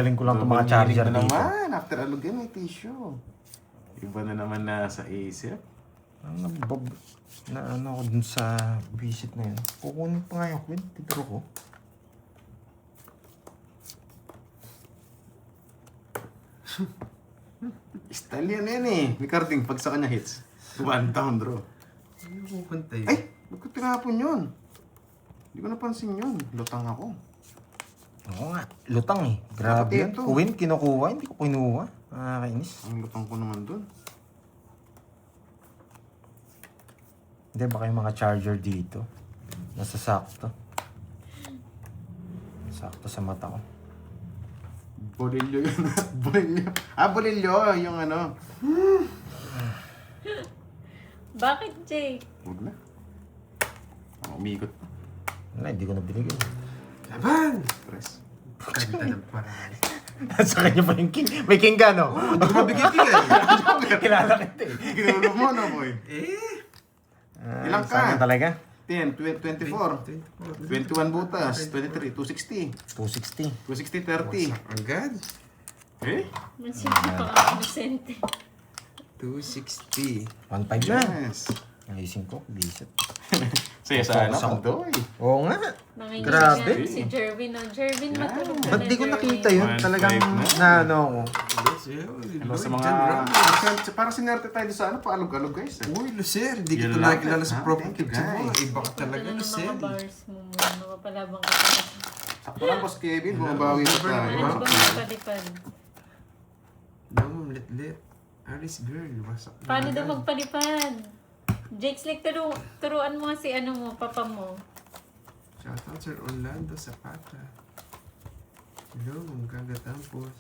Galing ko lang itong mga charger na dito. naman. After alog yan, may tissue. Iba na naman na sa isip. Na ano ako dun sa visit na yun. Kukunin pa nga yung queen. Tituro ko. Style yan eh. May carding pag sa kanya hits. One down draw. Ano pupunta yun? Ay! Ba't ko tinapon yun? Hindi ko napansin yun. Lutang ako. Oo nga. Lutang eh. Grabe Dapat yan. ito. Queen, kinukuha. Hindi ko kinuha. Nakakainis. Ang lutang ko naman dun. Hindi, baka yung mga charger dito. Nasa sakto. Sakto sa mata ko. Bolilyo yun. Bolilyo. Bolilyo. Yung ano. Bakit, Jake? Huwag na. Umikot pa. Wala, hindi ko na binigay. Laban! Press. Kanta ng paraan. Sa kanya pa yung king. May king ka, no? Hindi ko mabigay tingay. Kilala kita eh. Ginulo mo na, boy. Ilang ka? Saan talaga? 10, 24. 21 butas. 23, 260. 260. 260, 30. Agad? Eh? Mansino pa inosente. 260. 1.5 na. Yes. Nagising ko. Bisit. Saya sana Focus ako. pag doy. Oo nga. Nanginginig Grabe. si Jervin. No? Jervin, Yeah. matulog ka Ba't na, di ko Jervin. nakita yun? 1.5 Talagang na. na ano ako. Ano sa mga... Para sinerte tayo sa ano, paalog-alog guys. Eh. Uy, Lucer, hindi Yun kita lang. nakilala sa Ah, profile thank you, picture mo. guys. Iba ka talaga, Ganda ng Lucer. mga bars mo. Mapapalabang ka pa. Sakto lang, Boss Kevin. Bumabawi na tayo. Ano ba mga palipad? No, ma'am, let. Alice girl, wasak na Paano daw agad. magpalipad? Jake Slick, turuan mo si ano mo, papa mo. Shoutout Sir Orlando Zapata. Hello, ang kagatampos.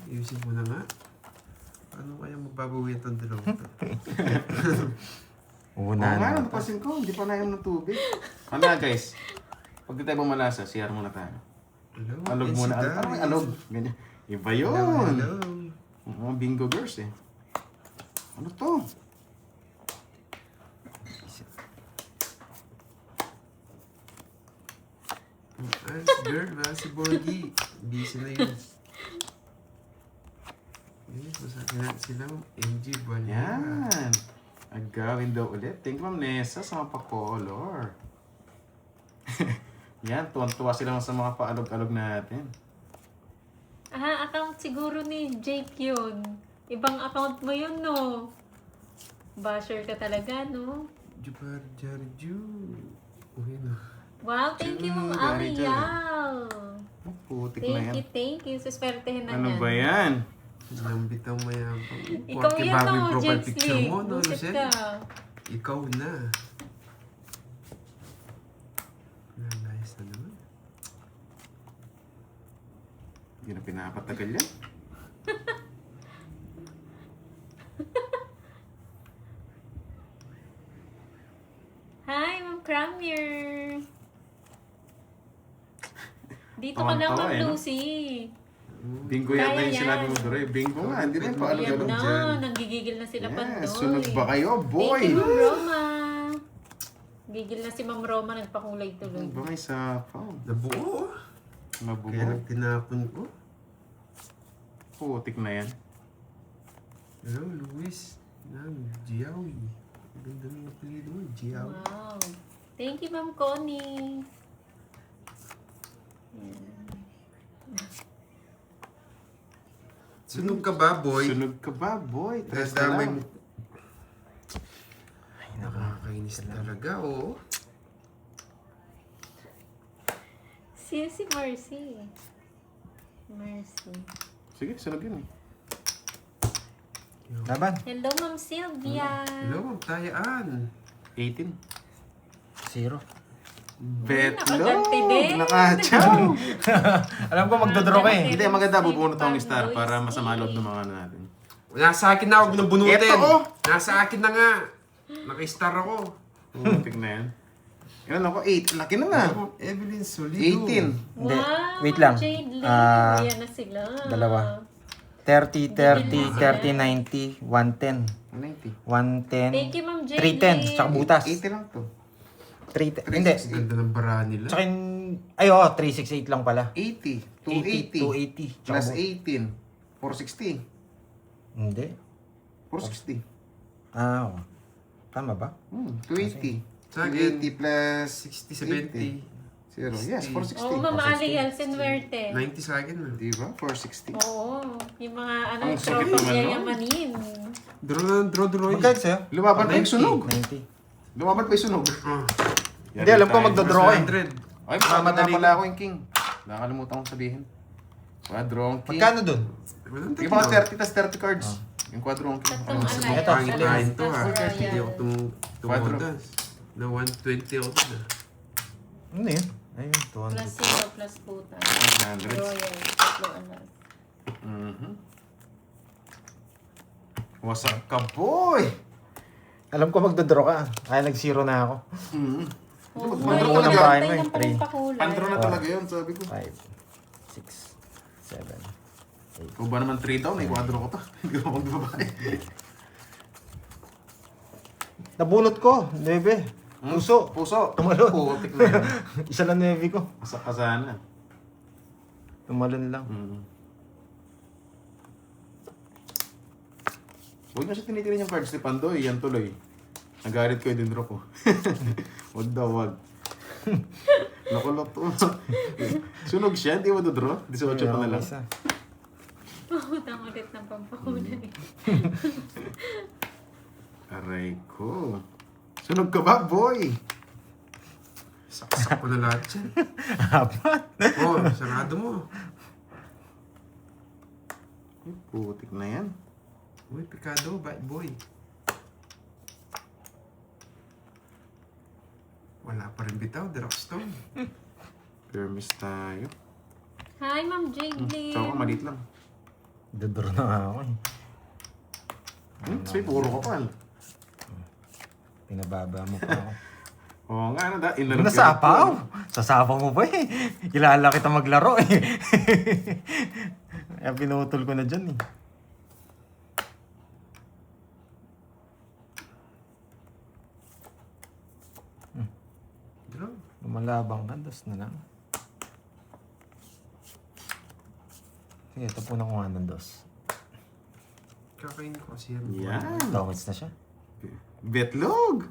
Ayusin mo na nga. Paano kaya mababawi itong dalawang to? Oo Una nga, na. napasin ko. Hindi pa nainom ng tubig. Ano nga guys? Pag di tayo bumalasa, CR muna tayo. Hello, Alog muna. Ano may alog? Ganyan. Iba yun. Hello. Mga bingo girls eh. Ano to? Alice girl, wala si Borgie. Busy na yun. Masakin natin silang MG Banera. Yan. Agawin daw ulit. Thank you, Ma'am Nessa, sa mga pa-color. Yan, tuwan-tuwa sila sa mga paalog-alog natin. Account siguro ni Jake yun. Ibang account mo yun, no? Basher ka talaga, no? Jubar Jarju. Uy na. Wow, thank you, Ma'am Very good. Ariel. Oh, putik na yan. Thank you. Suswertehin na Ano yan. ba yan? Nambitaw mayabang. Ikaw Porke yun, bago no, yung profile Jake picture Slick. mo, no, Buset Lucen? ka. Ikaw na. Nice na naman. Hindi na pinapatagal yan. Hi, Ma'am Cramier. Dito ka lang, Tawang-tawa Ma'am eh, no? Lucy. Bingo yata Kaya yung yan. sinabi mo, Dore. Bingo nga, hindi rin Yan paalog-alog. na, nanggigigil na sila Pandoy. Yes, sunog ba kayo, boy? Thank you, Ma'am Roma. Gigil na si Ma'am Roma, nagpakulay tuloy. Ano ba may sapaw? Nabuo. Mabubo. Kaya lang tinapon ko. Putik na yan. Hello, Luis. Giawi. Ganda ng apelido mo, Giawi. Wow. Thank you, Ma'am Connie. Sunog ka ba, boy? Sunog ka ba, boy? Tres na Dadamay lang. mo. Nakakainis talaga, oh. Si Mercy. Mercy. Sige, sunog yun eh. Laban. Hello, Ma'am Sylvia. Hello, tayaan. 18. 0. Betlog! nakaganti din. Nakachaw! Alam ko magdodraw ka eh. Hindi, maganda. Bubunot akong star para masama loob ng mga ano natin. Nasa akin na, huwag mo nang bunutin. Eto, oh! Nasa akin na nga. Naka-star ako. Putik na yan. Ilan ako? 8. Laki na na. Evelyn Solido. 18. Hindi. Wow, Wait lang. Jade Lee. Ah, Ayan na sila. dalawa. 30, 30, 30, 90, 110. 90. 110. Thank you, Ma'am Jade 310. Lee. Tsaka butas. 80 lang to. 310. Hindi. Ang ganda ng bara nila. Tsaka yung Ay, 368 lang pala. 80. 280. 280. Plus Tsaka 18. 460. Hindi. 460. Tama ba? 280. Sa akin, 280 plus 60, 70. 0. Yes, 460. Oo, mamali yan, sinwerte. 90 sa akin. Man. Di ba? 460. Oo, yung mga Ang sakit tropang naman, no? yayamanin. Draw. Magkano sa'yo? Lumaban pa yung 90. sunog. 90. Lumaban pa yung sunog. Hindi, alam ko magdodraw eh. 100. Ay, mamadali pala ako yung king. Nakakalimutan kong sabihin. Quadrong king. Magkano dun? Yung mga 30 tas 30 cards. Yung quadrong king. Tatlong alliance. Ito, Pangit to ha. Royal. Hindi ako tumudas. Na 120 ako na. Ano yun? Ayun, Plus 200. 0 plus puta. 100. Royal. Tatlong alas. Wasak ka, boy! Alam ko magdodraw ka. Kaya nag-zero na ako. Oo, Mandro ay, talaga. Bahay nagantay mo lang eh, pala yung three. pakulay. Pandro na talaga yun, sabi ko. 5, 6, 7. Kung ba naman 3 down, ay quadro ko to. Hindi ko magbabae. Nabunot ko, 9. Puso. Puso. Tumalon. Putik na yan. Isa lang 9 ko. Wasak ka sana. Tumalon lang. Huwag na siya tinitirin yung cards ni Pandoy. Yan tuloy. Nagalit ko yung dinro ko. Huwag daw, huwag. Nakulot to. Sunog siya, hindi mo dodraw. 18 pa na lang. Isa. Pahutang ulit ng pampakulay. Aray ko. Sunog ka ba, boy? Saksak ko na lahat yan. Apat. Sarado mo. Ay, putik na yan. Uy, Picado, bad boy. Wala pa rin bitaw, Dragstone. Pure miss tayo. Hi, Ma'am Jiggly. Tsaka maliit lang. Dodraw na nga ako eh. Say, puro kapal. Pinababa mo pa ako. Oo nga, ano da? Inarap Nasapaw! Sasapaw mo pa eh. Kilala kita maglaro eh. Kaya pinutol ko na dyan eh. Draw. Lumalabang ka, dos na lang. Sige, ito po na kuha ng dos. Kakain ko kasi yan. Yan. Domits na siya. Betlog!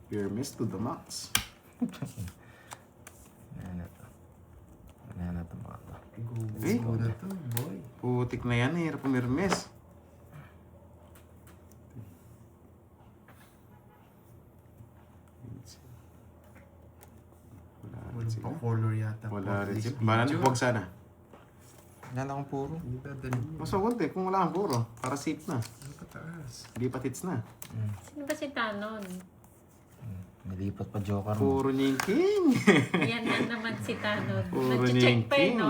Pure miss to the max. Ayan na to. Ayan na to mga to. Go na to, boy. Putik na yan, hirap pumirmis. Walang pa color yata. Wala rin Please, siya. Bala na, video. huwag sana. Wala na akong puro. Hindi ba dalhin mo? Mas huwag kung wala kang puro. Para safe na. Ano pataas? Hindi pa hits na. Sino ba si Tanon? Nilipat pa joker mo. Puro niya yung king. Yan na naman si Tanon. Puro Nag-check pa eh, ninking. no?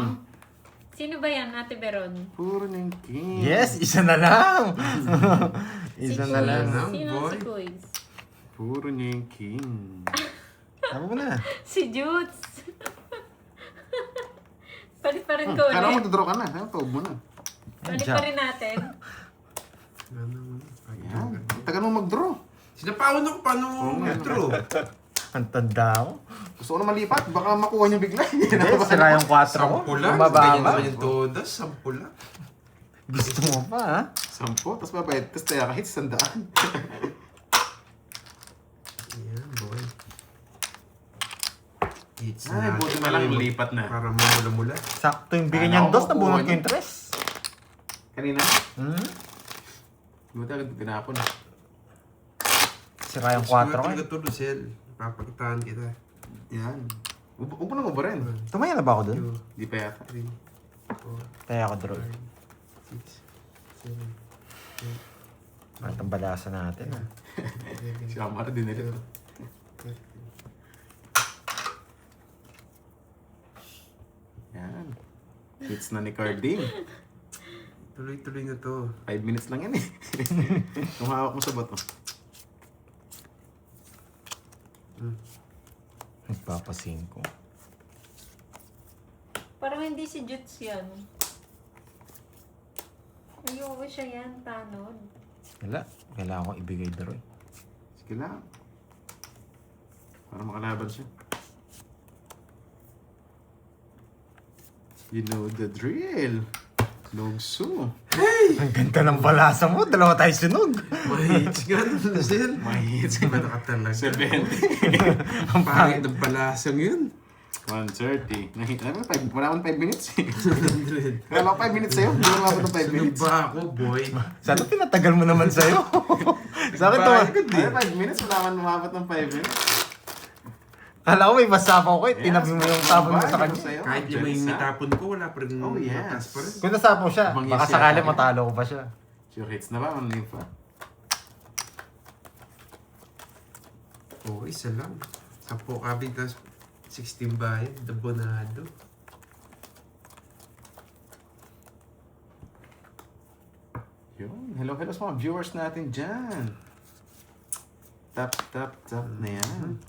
Sino ba yan, Ate Beron? Puro niya yung king. Yes! Isa na lang! Si Isa na lang. lang. Sino boy. si Kuis? Puro niya yung king. Tama mo na. Si Jutes. Palit pa rin ko Kala mo ulit. magdodraw ka na. Kaya taob mo na. Palit pa rin natin. Ano mo? Yan. Ang tagal mo mag-draw. Sinapawan ako paano mo draw. Ang tanda ko. Gusto ko na malipat. Baka makuha niyo bigla. Hindi, sira yung 4 ko. Sampu lang. Mababa. Ganyan naman yung todas. Sampu lang. Gusto mo pa ha? 10, tapos babayad. Tapos tayo kahit 100. Ayan, boy. It's Ay, not buti na lang lipat na. para mamula-mula. Sakto yung bigay Ano, niyang dos, kukuha nabunod ko niya. yung tres. Kanina? Hmm? Buti agad tinapon. Sira yung 4 ko Siguro eh. to, Lucel. Papakitaan kita. Yan. Huwag mo na uba rin. Tumaya na ba ako dun? 2, Di pa yata. 3, 4, Kaya ako draw. 5, 6, 7, At ang balasa natin ha. Si Amara din nila. 8, Yan. Hits na ni Carding. Tuloy-tuloy na to. 5 minutes lang yan eh. Kung hawak mo sa bato. Nagpapasin ko. Parang hindi si Jutes yan. Ayoko siya yan, Tanon. Wala. Kailangan ko ibigay draw eh. Sige Kailangan. Para makalaban siya. You know the drill. Logso. Ang ganda ng balasa mo. Dalawa tayo sunog. Mahits nga nun, Zel. Mahits. Iba na ka talaga. 70. Ang pangit ng balasang yun. 130. Wala akong 5 minutes eh. 100. Wala akong 5 minutes sa'yo. Hindi mo ako ng 5 Sino minutes. ba ako, boy? Sana pinatagal mo naman sa'yo. Sa akin to. Ay, 5 minutes? Wala akong umabot ng 5 minutes. Kala ko may masapaw ko eh. Yes, Tinabi mo yung tapon mo ano sa ba? kanya. Sa'yo? Kahit lima yung Jensa. natapon ko, wala pa rin Oh, yes. mataas pa rin. Kung nasapaw siya, Ibang baka yes sakali yan. matalo ko pa siya. Sure hits na ba? Ano yun pa? Oo, isa lang. 10 kabig, tapos 16 bayad. Dabonado. Yun. Hello sa mga viewers natin dyan. Tap na yan.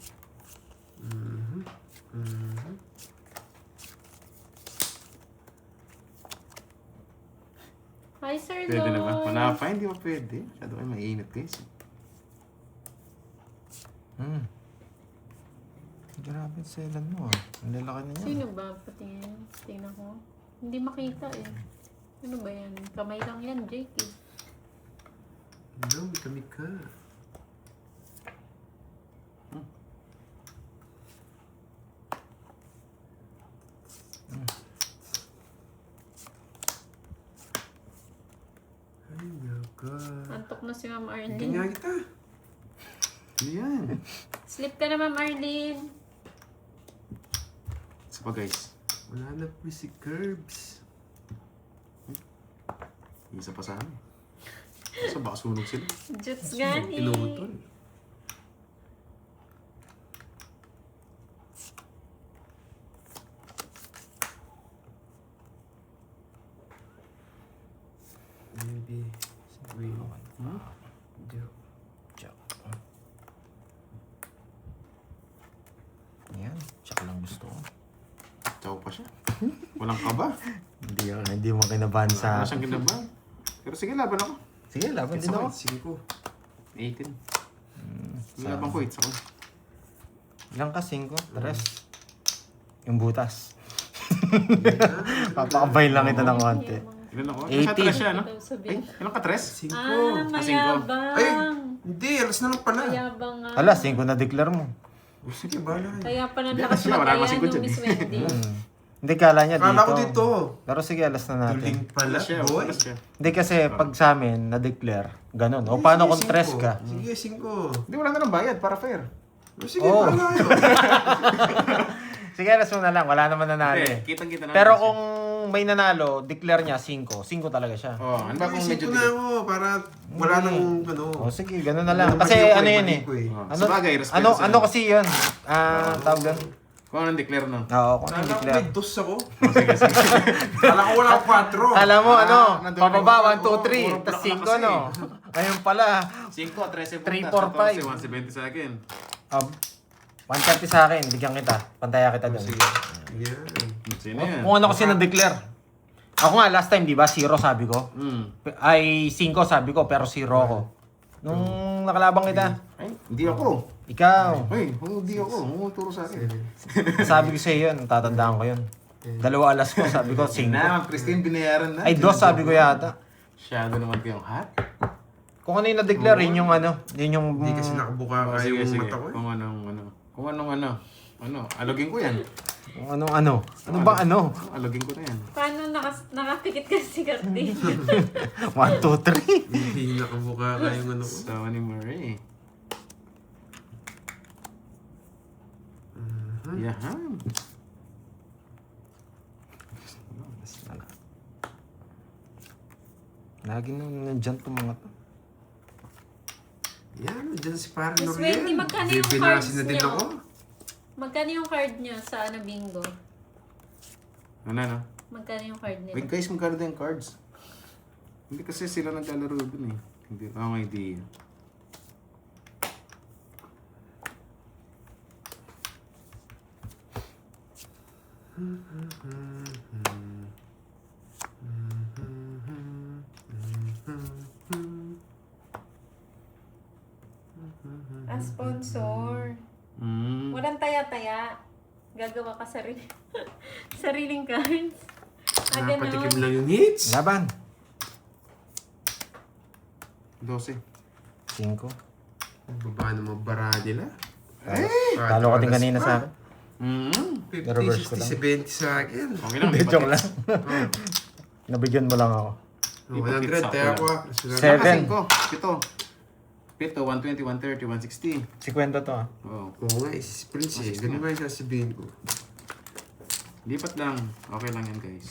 Hi, Sir Pwede na ba? Lloyd. Manapa, hindi ba pwede? Masyado kayo mainit guys. Grabe yung selan mo ah. Ang lalaki na yan. Sino ba? Patingin. Tingnan ko. Hindi makita eh. Ano ba yan? Kamay lang yan, Jake eh. No, may kami ka. Ay, naga. Antok na si Ma'am Hindi nga Arlene. kita. Ano yan? Sleep ka na, Ma'am Arlene. Isa pa guys. Wala na po si Curbs. Isa pa sa amin. Isa baka sunog sila. Juts gani. Pinutol. Maybe. Wait. Hindi. Check. Yan. Check lang gusto ko. Tsaw pa siya. Walang kaba. Hindi mo kinabahan Wala sa... siyang kinabahan. Pero sige, laban ako. Sige, laban din ako. 5. 18. Laban ko, it's ako. Ilang ka? 5? 3? Yung butas. Papakabay lang kita ng konti. Ilan ako? 80. Nasa tres siya, no? Daw sabi. Ay, ilan ka tres? 5. Ah, mayabang. Ay! Hindi, alas na lang pala. Mayabang nga. Ala, 5 na declare mo. O sige, bahala kayo. Kaya pa ng Hindi, lakas kasi wala magkaya namang singkod nung dyan Miss eh. Wendy. Hindi, kala niya dito. Kala ko dito. Pero sige, alas na natin. Tuling pala, Siya, boy. wala siya. Hindi kasi pag sa amin, na-declare, ganun. O paano kung 3 ka? Sige, 5. Hindi, wala na ng bayad para fair. O sige, Oh. bahala kayo. Sige, alas mo na lang. Wala naman nanalo Hindi, eh. kitang-kita na. Pero kung may nanalo, declare niya 5. 5 talaga siya. Oh, ano ba kung medyo 5 na ako para wala nang ano. O sige, ganun na lang. Ano Kasi mali ako ano eh, yun mali eh. ko eh. Oh, Ano, sabagay, respeto ano, sa ano kasi yun? Tawag doon? Kung anong declare no? Oo, kung ano Kala ko declare. may 2 ako. Sige, sige. Kala ko wala akong 4. Alam mo, ano, nandun pababa, ako. 1, 2, 3, Oo, tapos block 5, na kasi. no? Ngayon pala, 5, 13 3, puntas. 4, 5. 170 sa akin. 130 sa akin, bigyan kita. Pantaya kita doon. Sige. Yan. Sino yan? Kung ano kasi na-declare. Ako nga, last time, di ba, 0 sabi ko. Ay, 5 sabi ko, pero 0 ako. Nung nakalabang kita, Ay, hindi ako. ikaw, Ay, hindi ako. Humuturo sa akin. sabi ko sa'yo yun, tatandaan ko yun. 2 alas ko, sabi ko, 5. Na, Christine, binayaran na. Ay, 2 sabi ko yata. Shadow naman kayong hat. Kung ano yung na-declare, yun yung ano, yun yung... Hindi kasi nakabuka Oh, kayo sige, yung sige. mata ko eh. Kung anong ano. Kung anong ano. Ano, alogin ko yan. Kung ano. Ano bang ano? Alogin ko na yan. Paano nakapikit ka si Cardi? 1, 2, 3. Hindi nakabuka kayo yung ano ko. So, ni Marie. Yahan. Lagi nung nandyan itong mga to. Yan, dyan si Parang Miss Noriel. Wendy, magkano yung Bibinasin cards na din niyo? ako. Magkano yung card niya sa bingo? Ano? Magkano yung card Wait nila? guys, magkano din yung cards? Hindi kasi sila naglalaro dun eh. Hindi ako may idea. Sponsor. Walang taya-taya. Gagawa ka sarili. Sariling cards. Napatikim lang yung hits. Laban. 12. 5. Baba ng mga bara nila. Talo ka din kanina sa akin. 50, Na-reverse ko 60, 70 sa akin. Okay lang, Hindi, may joke patis. lang. Nabigyan mo lang ako. 100, tayo ako. Seven. 7, 120, 130, 160. 50 to ah. Oh. Oo nga, is Prince eh. Ganun ba yung sasabihin ko? Lipat lang. Okay lang yan, guys.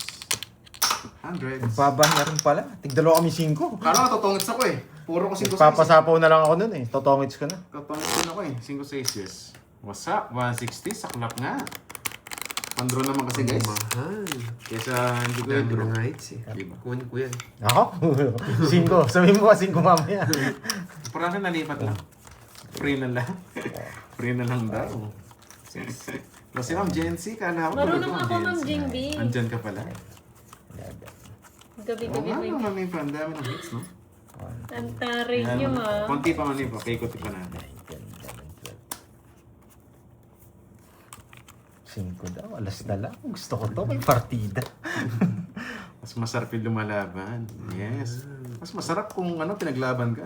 100. Baba na rin pala. Tigdalo kami 5. Kala ko totongits ako eh. Puro ko 5 Papasapaw na lang ako nun eh. Totongits ko na. Totongits din ako eh. 5 6 What's up? 160. Saklap nga. Pandro naman kasi guys. Mahal. Kesa hindi ko Dami yun. ng hits eh. Diba? Kunin ko yan. Ako? 5. Sabihin mo ka 5 mamaya. Parang nalipat lang. Free na lang. Free na lang daw. Kasi ma'am Jency, kala ko. Marunong ako, Ma'am Jingbi. Andyan ka pala. Oo Gabi-gabi nga, may naman yung dami ng hits, no? ang taray nyo ah. Konti pa manipa, kaikot pa natin. 5 daw. Alas na lang. Gusto ko to. May partida. Mas masarap yung lumalaban. Yes. Mas masarap kung ano, pinaglaban ka.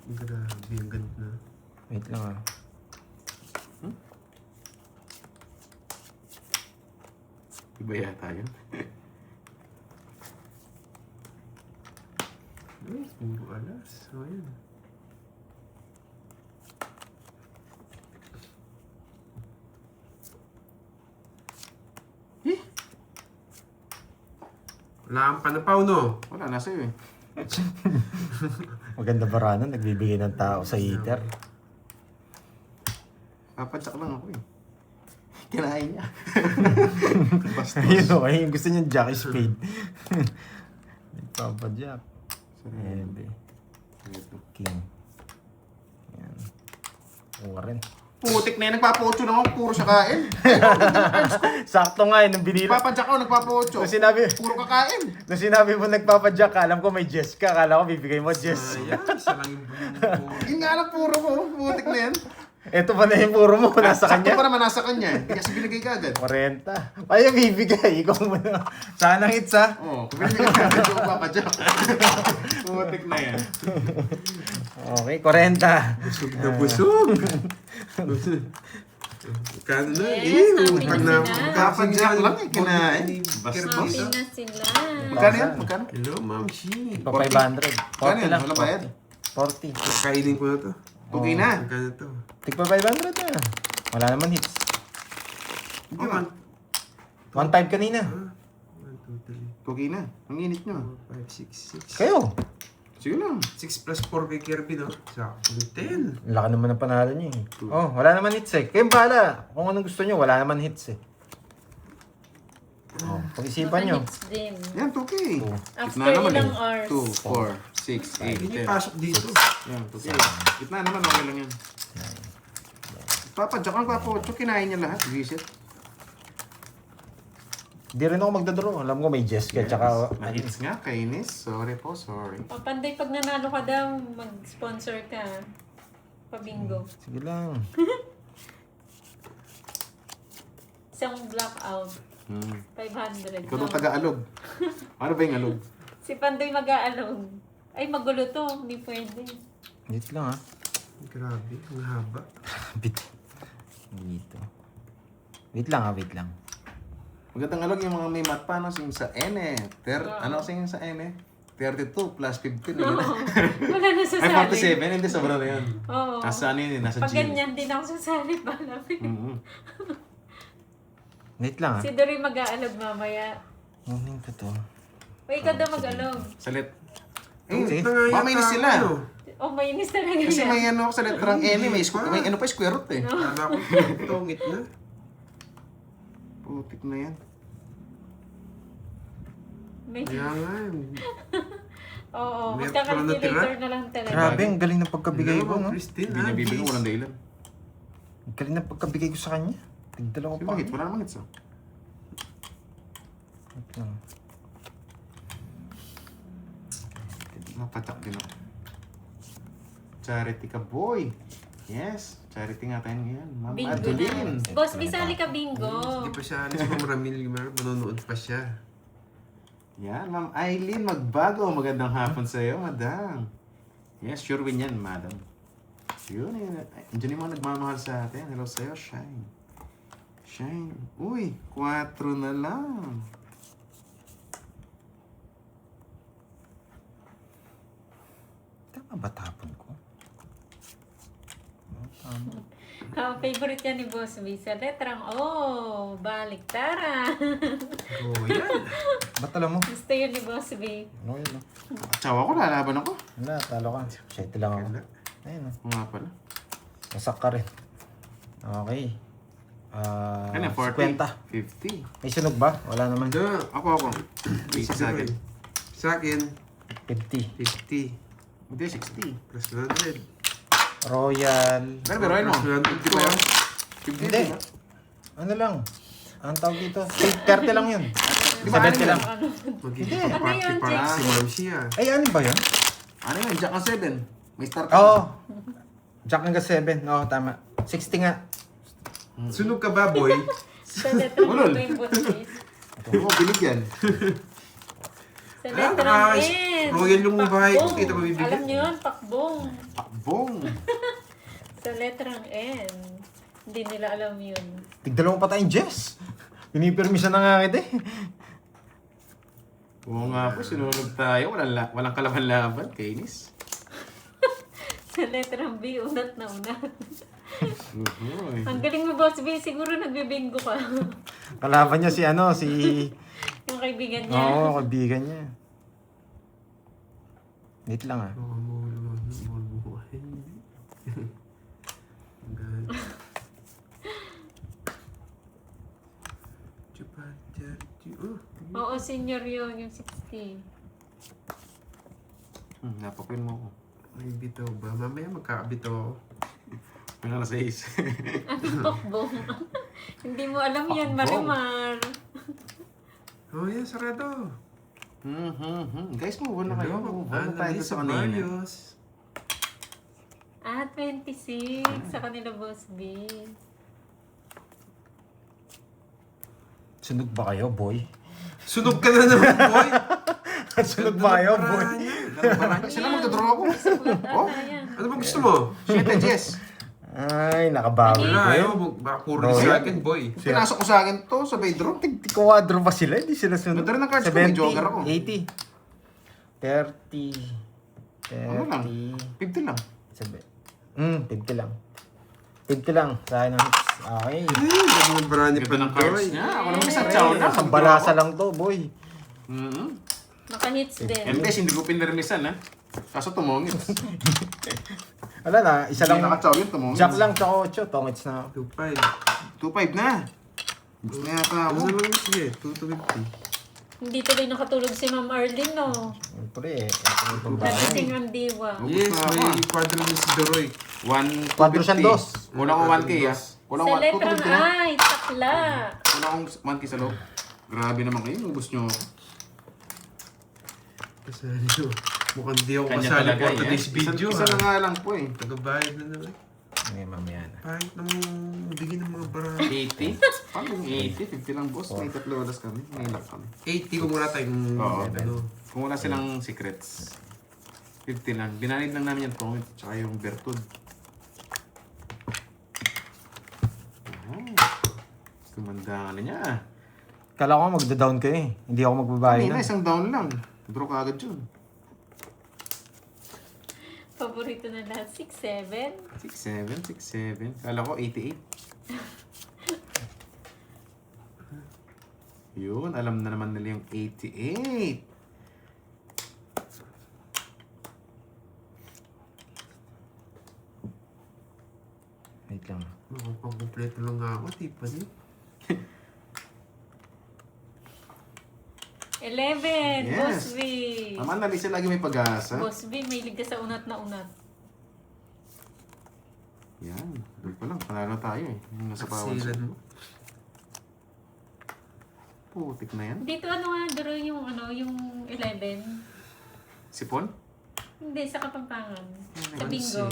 Ang grabe, ang ganda na. Wait lang ah. Iba yata yun. Ay, puro alas. So, ayan. Wala kang panapaw, no? Wala, nasa iyo eh. Maganda barana. Nagbibigay ng tao sa heater. Papadyak lang ako eh. Kinain niya. Bastos. Ayun o. Ayun gusto niya Jackie Spade. Nagpapadyak. Ebe. Ito. King. Yan. Kuha rin. Putik na yan, nagpapaotso na ako, puro siya kain. Sakto nga nung binila. Nagpapadyak ako, nagpapaotso. Puro kakain. Nung sinabi mo nagpapadyak ka, alam ko may Jess ka. Akala ko bibigay mo Jess. Ayan, isa lang yung buong Yun nga lang, puro ko. Putik na yan. Ito pa na yung puro mo. Nasa Sakto kanya. pa naman nasa kanya. Hindi kasi binigay ka agad. 40. Ay, bibigay. Ikaw muna. Sana hits ha. Oo, kung binigay ka agad yung papadyak. Putik na yan. Okay, 40. busog na busog. Kano na? Yes, happy pag na na sila. Kapadyak lang eh, kinain. Happy na sila. Magkano yan? Magkano? Hello, Ma'am Shi. Pa 500. Magkano 40 yan? lang. Wala bayad? 40. Kainin ko na to. Okay na. Magkano to? Tigpa 500 na. Wala naman hits. Hindi, 1.5 kanina. 1, 2, 3, Okay na. Ang init nyo. 4, 5, 6, 6. Kayo. Sige lang. 6 plus 4 kay Kirby, no? Sakto. 10. Ang laki naman ng panalo niyo eh. Oh, wala naman hits eh. Kayong bahala. Kung anong gusto niyo, wala naman hits eh. Oh, pag-isipan niyo. Hits din. Yan, 2K. After Gitna naman ilang eh. hours? 2, 4, 6, 8, Hindi 10. pasok dito. Yan, 2K. Gitna naman, okay lang yan. Papadyak ang papaotso, kinain niya lahat. Visit. Hindi rin ako magdadraw. Alam ko may Jess ka. Tsaka, Na-hits nga, kainis. Sorry po, sorry. Papanday pag nanalo ka daw, mag-sponsor ka. Pabingo. sige lang. Isang blackout. 500. Ikaw daw taga-alog. Ano ba yung alog? Si Pandoy mag-aalog. Ay, magulo to. Hindi pwede. Wait lang ha. Grabe, ang haba. Bit. Dito. Wait lang ha, wait lang. Magandang alog yung mga may mat pa, no? Sing sa N. Ano sing sa N? 32 plus 15. Oo. Wala na sa Ay, sali. 47. Hindi, sobra na yun. Oo. Nasa ano yun, nasa Pag gym. ganyan din ako sasali pa namin. Mhm. Wait lang ha. Si Dory mag-aalog mamaya. Kunin ko to. O ikaw daw mag-alog. Salit. Okay. Baka mainis sila. O, mainis talaga Kasi yan. may ano ako sa letrang N, may ano pa, square root eh. Kala ko tungit na. Putik na yan. May... Kaya nga. Oo, May magka-calculator na lang talaga. Grabe, ang galing ng pagkabigay ko, no? Christine, Hindi niya bibigyan, walang dahilan. Ang galing ng pagkabigay ko sa kanya. Tigdala ko Kasi pa. bakit? Wala namang hits oh. Wait lang. Napatak din ako. Charity ka, boy. Yes, charity nga tayo ngayon. Ma'am Bingo Adeline. na. Boss, bisali ka bingo. Hindi pa siya alis, Ma'am Ramil. Manonood pa siya. Yan, Ma'am Eileen Magbago. Magandang hapon sa iyo, madam. Yes, sure win yan, madam. Yun, yun yung mga nagmamahal sa atin. Hello sa iyo, Shine. Shine. Uy, 4 na lang. Tama ba tapon ko? Tama. Favorite yan ni Boss B. Sa letrang O, baliktaran. Oh, yan. Ba't alam mo? Gusto yun ni Boss B. Ano yun? Tsawa ko, lalaban ako. Wala, talo ka. 7 lang ako. Wala. Ayun Oo nga pala. Masak ka rin. Okay. Ano, 40? 50. 50. May sunog ba? Wala naman. Ano? Ako. Isa sa akin. Sa akin, 50. 50. Hindi, 60. Plus 100. Pero Royal. biroin mo. Plus 100 50 ba yun? 50 Hindi. ba? Ano lang? Ang tawag dito? 30 lang yun. Di ba, 70 lang. Ano? Magiging Ano yun, party Jack? si Ma'am Shia. Ay, ano ba yun? Ano yun? Jack ang 7. May start Oo. Jack hanggang 7. Oo, tama. 60 nga. Sunog ka ba, boy? Sa letrang Ulol. ito yung Boss B. Oo, binigyan. Sa letrang Ah, N. royal yung bahay ko, Pakbong. kita mo bibigyan? Alam niyo yun, pakbong. Takbong. Sa letrang N. Hindi nila alam yun. Tigdalawang pa tayong Jess. Pinipirmisa na nga kita eh. Oo nga po, sinunod tayo. Walang kalaban-laban. Kainis. Sa letrang B, unat na unat. Uy. Ang galing mo, Boss B. Siguro nagbibingo ka. Kalaban niya si ano, si... Yung kaibigan niya. Oo, kaibigan niya. Wait lang ah. Oo, buhay. Ang ganda. Oo, senior yun, yung 60. Napakwin mo ko. May bitaw ba? Mamaya magkakabitaw ako. May alas 6. Anong pakbong? Hindi mo alam yan, Pakbong. Marimar. Oh, yan, sarado. Guys, move on na kayo. Hello, Move on na tayo Annalisa sa kanina. Barrios. 26 sa kanila, Boss B. Sunog ba kayo, boy? Sunog ka na naman, boy! Sunog ba kayo, boy? Sila magdodraw ako. Oh, Ayan. Ano ba gusto mo? 7 Jess. Ay, nakabawi Wala, kayo. ayaw. Baka puro sa akin, boy. Pinasok ko sa akin to sa bedroom. Tig-quadro ba sila? Hindi sila sunog. Ganda rin ang cards ko, may 70, joker ako. 80. 30. Ano lang? 30. 50 lang. 50 lang. 50 lang. Sa akin ang hits. Okay. Ay, mga brand ni Ganda ng cards Pandoy. niya. Ako naman sa chow na. Sa balasa lang to, boy. Naka-hits din. And guys, hindi ko pinirmisan ha. Kaso tumungit. Wala na, isa lang. Hindi nakachow yun, tumungit. Jack lang, tsaka 8. Tongits na. 2.5. 2.5 na. Gusto na yata Ano ako. naman sige? 2.50. Hindi tuloy nakatulog si Ma'am Arlene, no? Siyempre, ito yung pambahay. Nagising ang diwa. Yes, Gusto na ako, may quadro ni si Doroy. 4 siyang 2. Kulang ko 1K ha. Kulang Sa 1K. letrang I, takla. Kulang akong 1K sa loob. Grabe naman kayo. Ubus nyo ako. Kasali nyo. Mukhang di ako Kanya kasali talaga for today's video, Isa na ha? nga lang po eh. Tagabayad na naman. Ngayon, mamaya na. Kahit na mong bigyan ng mga bara. 80? Paano yung 80? 50 lang boss. May 3 oras kami. May lang kami. 80 kung wala tayong Oo. ano. Kung wala silang secrets. 50 lang. Binanid lang namin yung tongit. Tsaka yung bertud. Kumanda na niya. Kala ko magda-down kayo eh. Hindi ako magbabayad Kanina na. isang down lang. Draw ka agad yun. Paborito na lahat, 6-7. 6-7. Kala ko 88. Yun, alam na naman nila yung 88. Wait lang. Mukhang pang-kompleto lang nga ako, Tiffany. 11, Yes. Boss B. Naman na Lisa lagi may pag-asa. Boss B, may liga sa unat na unat. Yan. Doon pa lang. Panalo tayo eh. Yung nasa bawal. Silan mo. Putik na yan. Dito ano nga, Doro, yung 11. Sipon? Hindi, sa Kapampangan. Sa Onse. bingo.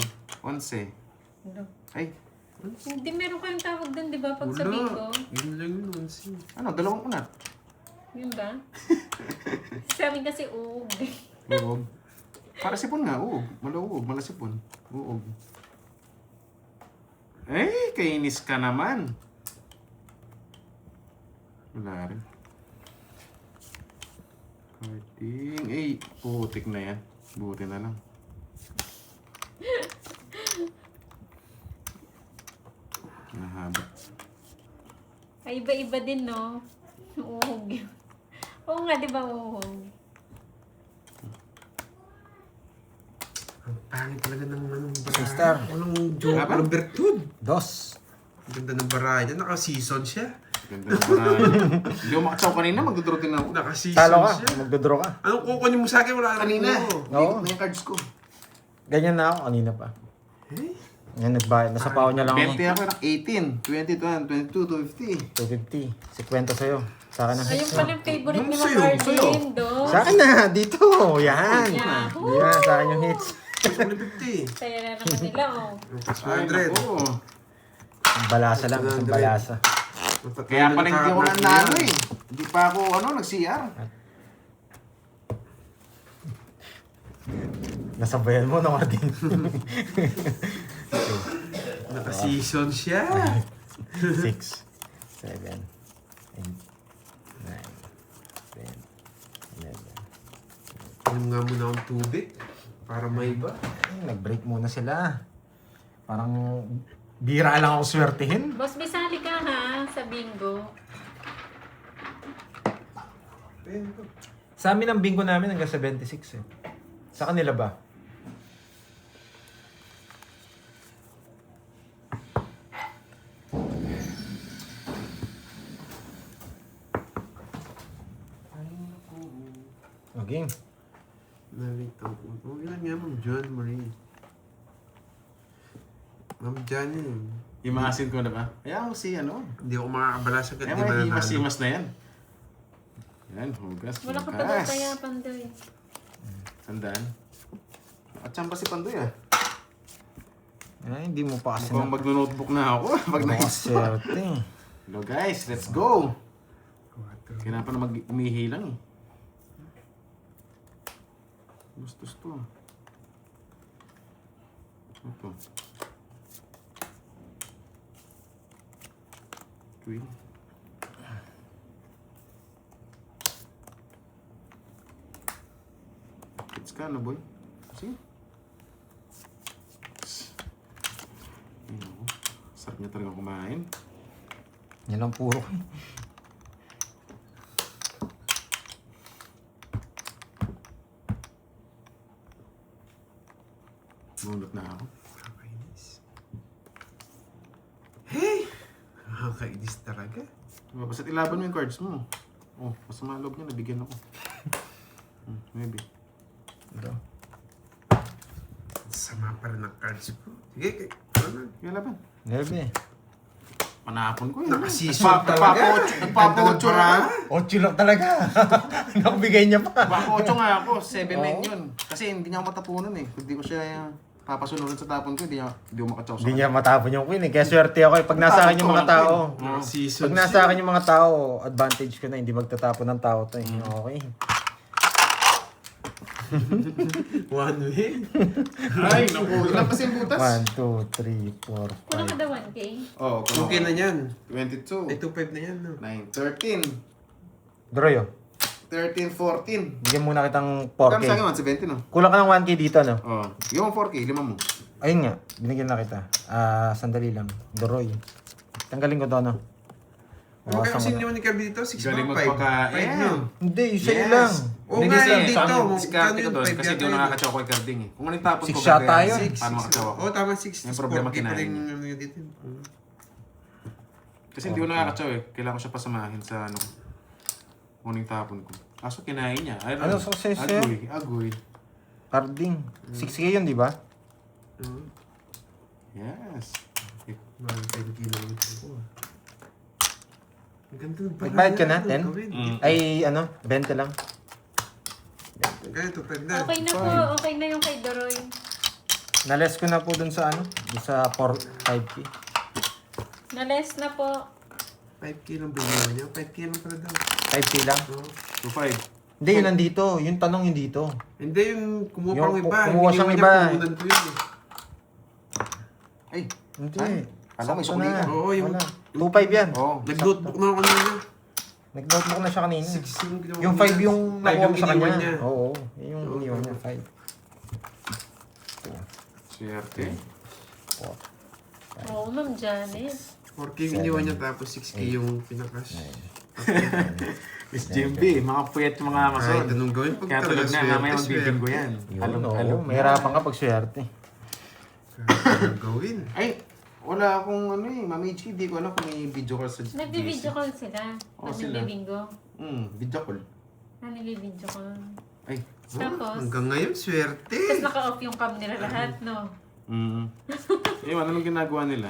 11. Ano? Ay, Hindi, meron kayong tawag doon, di ba? Pag sa Wala. bingo. Yun lang yun, Onsi. ano, dalawang unat. Yun ba? Sa amin kasi uog. Uog. Para sipon nga, uog. Maluog, malasipon. Uog. Eh, kainis ka naman. Wala rin. Carding. Eh, putik na yan. Buti na lang. Nahaba. Ay, iba-iba din, no? Uog. Oo nga, di ba uog? Ang pangit talaga ng anong baraha. Sister. Anong joke, Laban? anong virtud. Dos. Ang ganda ng baraha niya. Naka-season siya. Ganda na parang. Hindi ako makatsaw kanina, magduduro din ako. Naka-season Talo ka. siya. Magdodraw ka. Anong kukunin mo sa akin? Wala na Kanina. ko. Oo. Hindi yung cards ko. Ganyan na ako kanina pa. Eh? Yan, nagbayad. Nasa pao niya lang ako. 20 ako ng 18, 20, 22, 250. 250. Si kwento sa'yo. Sa akin ang Ayun hits pala mo. yung favorite Yung ni sa'yo, Macardin, do. Sa akin na. Dito. Yan. Yahoo! Yan. Sa akin yung hits. Only 50. Kaya na naman nila, oh. Ay, 100. naku. Balasa lang. Isang 100. balasa. Kaya pala hindi ako nanalo eh. Hindi pa ako, nag-CR. Nasabayan mo na ka din. Naka-season siya. 6, 7, 8, 9, 10, 11. Inom nga muna akong tubig. Para may iba. Nag-break muna sila. Parang bira lang ako swertihin. Boss, bisali ka ha, sa bingo. Sa amin ang bingo namin hanggang 76 eh. Sa kanila ba? Okay. Narito. Huwag lang nga, Ma'am John Marie. Ma'am John yun. Imahasin ko na ba? Kaya mo si Hindi ako makakabala sa Kaya di mo ba himas-himas na yan. Yan, hugas. Wala ka pa daw kaya, Pandoy. Tandaan. Nakachamba si Pandoy ah. Ay, hindi mo pa kasi Mukhang mag-notebook na ako pag naisip. swerte. Hello guys, let's go! Kailangan pa na umihi lang eh. Gustos to. Ito. Twin. It's ka na boy. Sige. Ayun ako. Sarap niya talaga kumain. Yan lang puro. Nunod na ako. Nakakainis. Hey! Nakakainis talaga. Basta't ilaban mo yung cards mo. Oh, masama loob niya, nabigyan ako. Maybe. Ito. Sama pa rin ang cards ko. Sige, ano na? Yung laban. Nebe. Panapon ko yun. Nakasisyon talaga. Nagpapa-8 na. 8 lang talaga. Nakabigay niya pa. Nagpapa-8 nga ako. 7-9 Oo. yun. Kasi hindi niya ako matapunan eh. Kung di ko siya papasunurin sa tapon ko, hindi ko makatsaw sa Hindi niya matapon yung queen eh. Kaya swerte ako eh. Pag nasa akin yung mga tao. Nakasisyon Pag nasa akin yung mga tao, advantage ko na. Hindi magtatapon ng tao to eh. Okay. One way. Ay, naku. Ilan pa siyang butas? 1, 2, 3, 4, Kulang ka 5. daw 1K? Oh, Okay na yan. 22. Ay, 2.5 na yan, no? 9, 13. Droyo, 13, 14. bigyan muna kitang Kami sa 4K. akin, 170 no? Kulang ka ng 1K dito, no? Oh, yung 4K, lima mo. Ayun nga, binigyan na kita. Sandali lang. Doroy. Tanggalin ko to, no? Ano kaya Bawasan kasi ko na. naman ni Kirby dito? 6 Galing ba? 5? magpakain. 5 no? Hindi, isa Yes. lang. Oo Hindi nga, kasi, yun dito. ang diskarte ko doon, Five kasi yata di ko yun. nakakatsaw ko kay Carding eh. Kung anong tapon Six ko, shot gagawin. tayo. Paano makatsaw ako? Oo, tama 6. Yung problema kinain rin niya. yung ano dito. Kasi hindi ko nakakatsaw eh. Kailangan ko siya pasamahin sa kung anong tapon ko. Kaso kinain niya. I don't Ano, know. success Agoy. Carding. 6K yun, di ba? Yes. Mahal 10 kilometers ko. Ang ganda ng Nagbayad ka na, parang 10? gawin. Ay, 20 lang. Kaya 2.5 na. Okay na po. Okay na yung kay Doroy. Nales ko na po dun sa ano? Dun sa 5K. Nales na po. 5K lang bigyan niya. 5K lang pala daw. 5K lang? Oo. 2.5. Hindi, yun nandito. Yung tanong yun dito. Hindi, yung kumuha Yung pang iba. kumuha Hindi siyang niya iba. pinunan ko yun eh. Ay, Hindi. Ay, alam mo, Sakto isukli ka. Oo, yung- Wala. 2.5 yan. Oo. Nag-notebook na ako kanina. Nag-notebook na siya kanina. 6 yung ginawa Yung niya. 5 yung Five nakuha mo sa iniwan kanya. niya. Oo. Yun yung Oo, iniwan oo. niya. 5. Swerte. Oo, Ma'am Janet. 4K yung iniwan niya tapos 6K yung pinakas. Miss Jimby, mga puyat yung mga Kahit Amazon. anong gawin, pag Kaya talaga tulog na, mamaya magbibinggo yan. Yun, Alam, oo. alam. Mahirapan ka pag swerte. Kahit anong gawin. Ay, wala akong ano eh, Mami Ichi, di ko alam kung may video call sa Nagbi-video call sila. Oo, Pag sila. nagbibingo. Video call. Nagbi-video call. Ay, Tapos, Hanggang ngayon, swerte. tapos naka-off yung cam nila lahat, no? Ewan, anong ginagawa nila?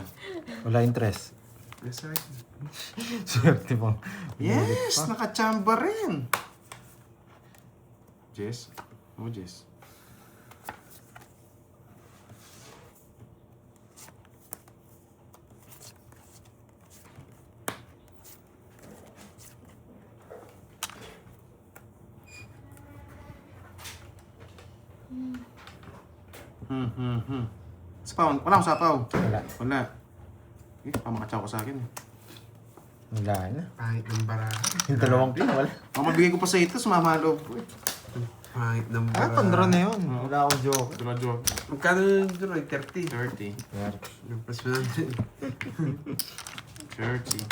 Wala interest. Nasa akin. Swerte po. Yes, nakachamba rin. Jess? Oh, Jess. Sapaw, wala akong sapaw. Wala. Wala. Eh, pamakatsaw ko sa akin eh. Wala na. Pangit ng baraha. Yung dalawang pin, wala. Ang mabigay ko pa sa ito, sumama loob ko eh. Pangit ng Ah, baraha. ano? tandra na yun. Wala akong joke. Joke. Magkano yung doon? 30. 30. Yung plus 100. 30.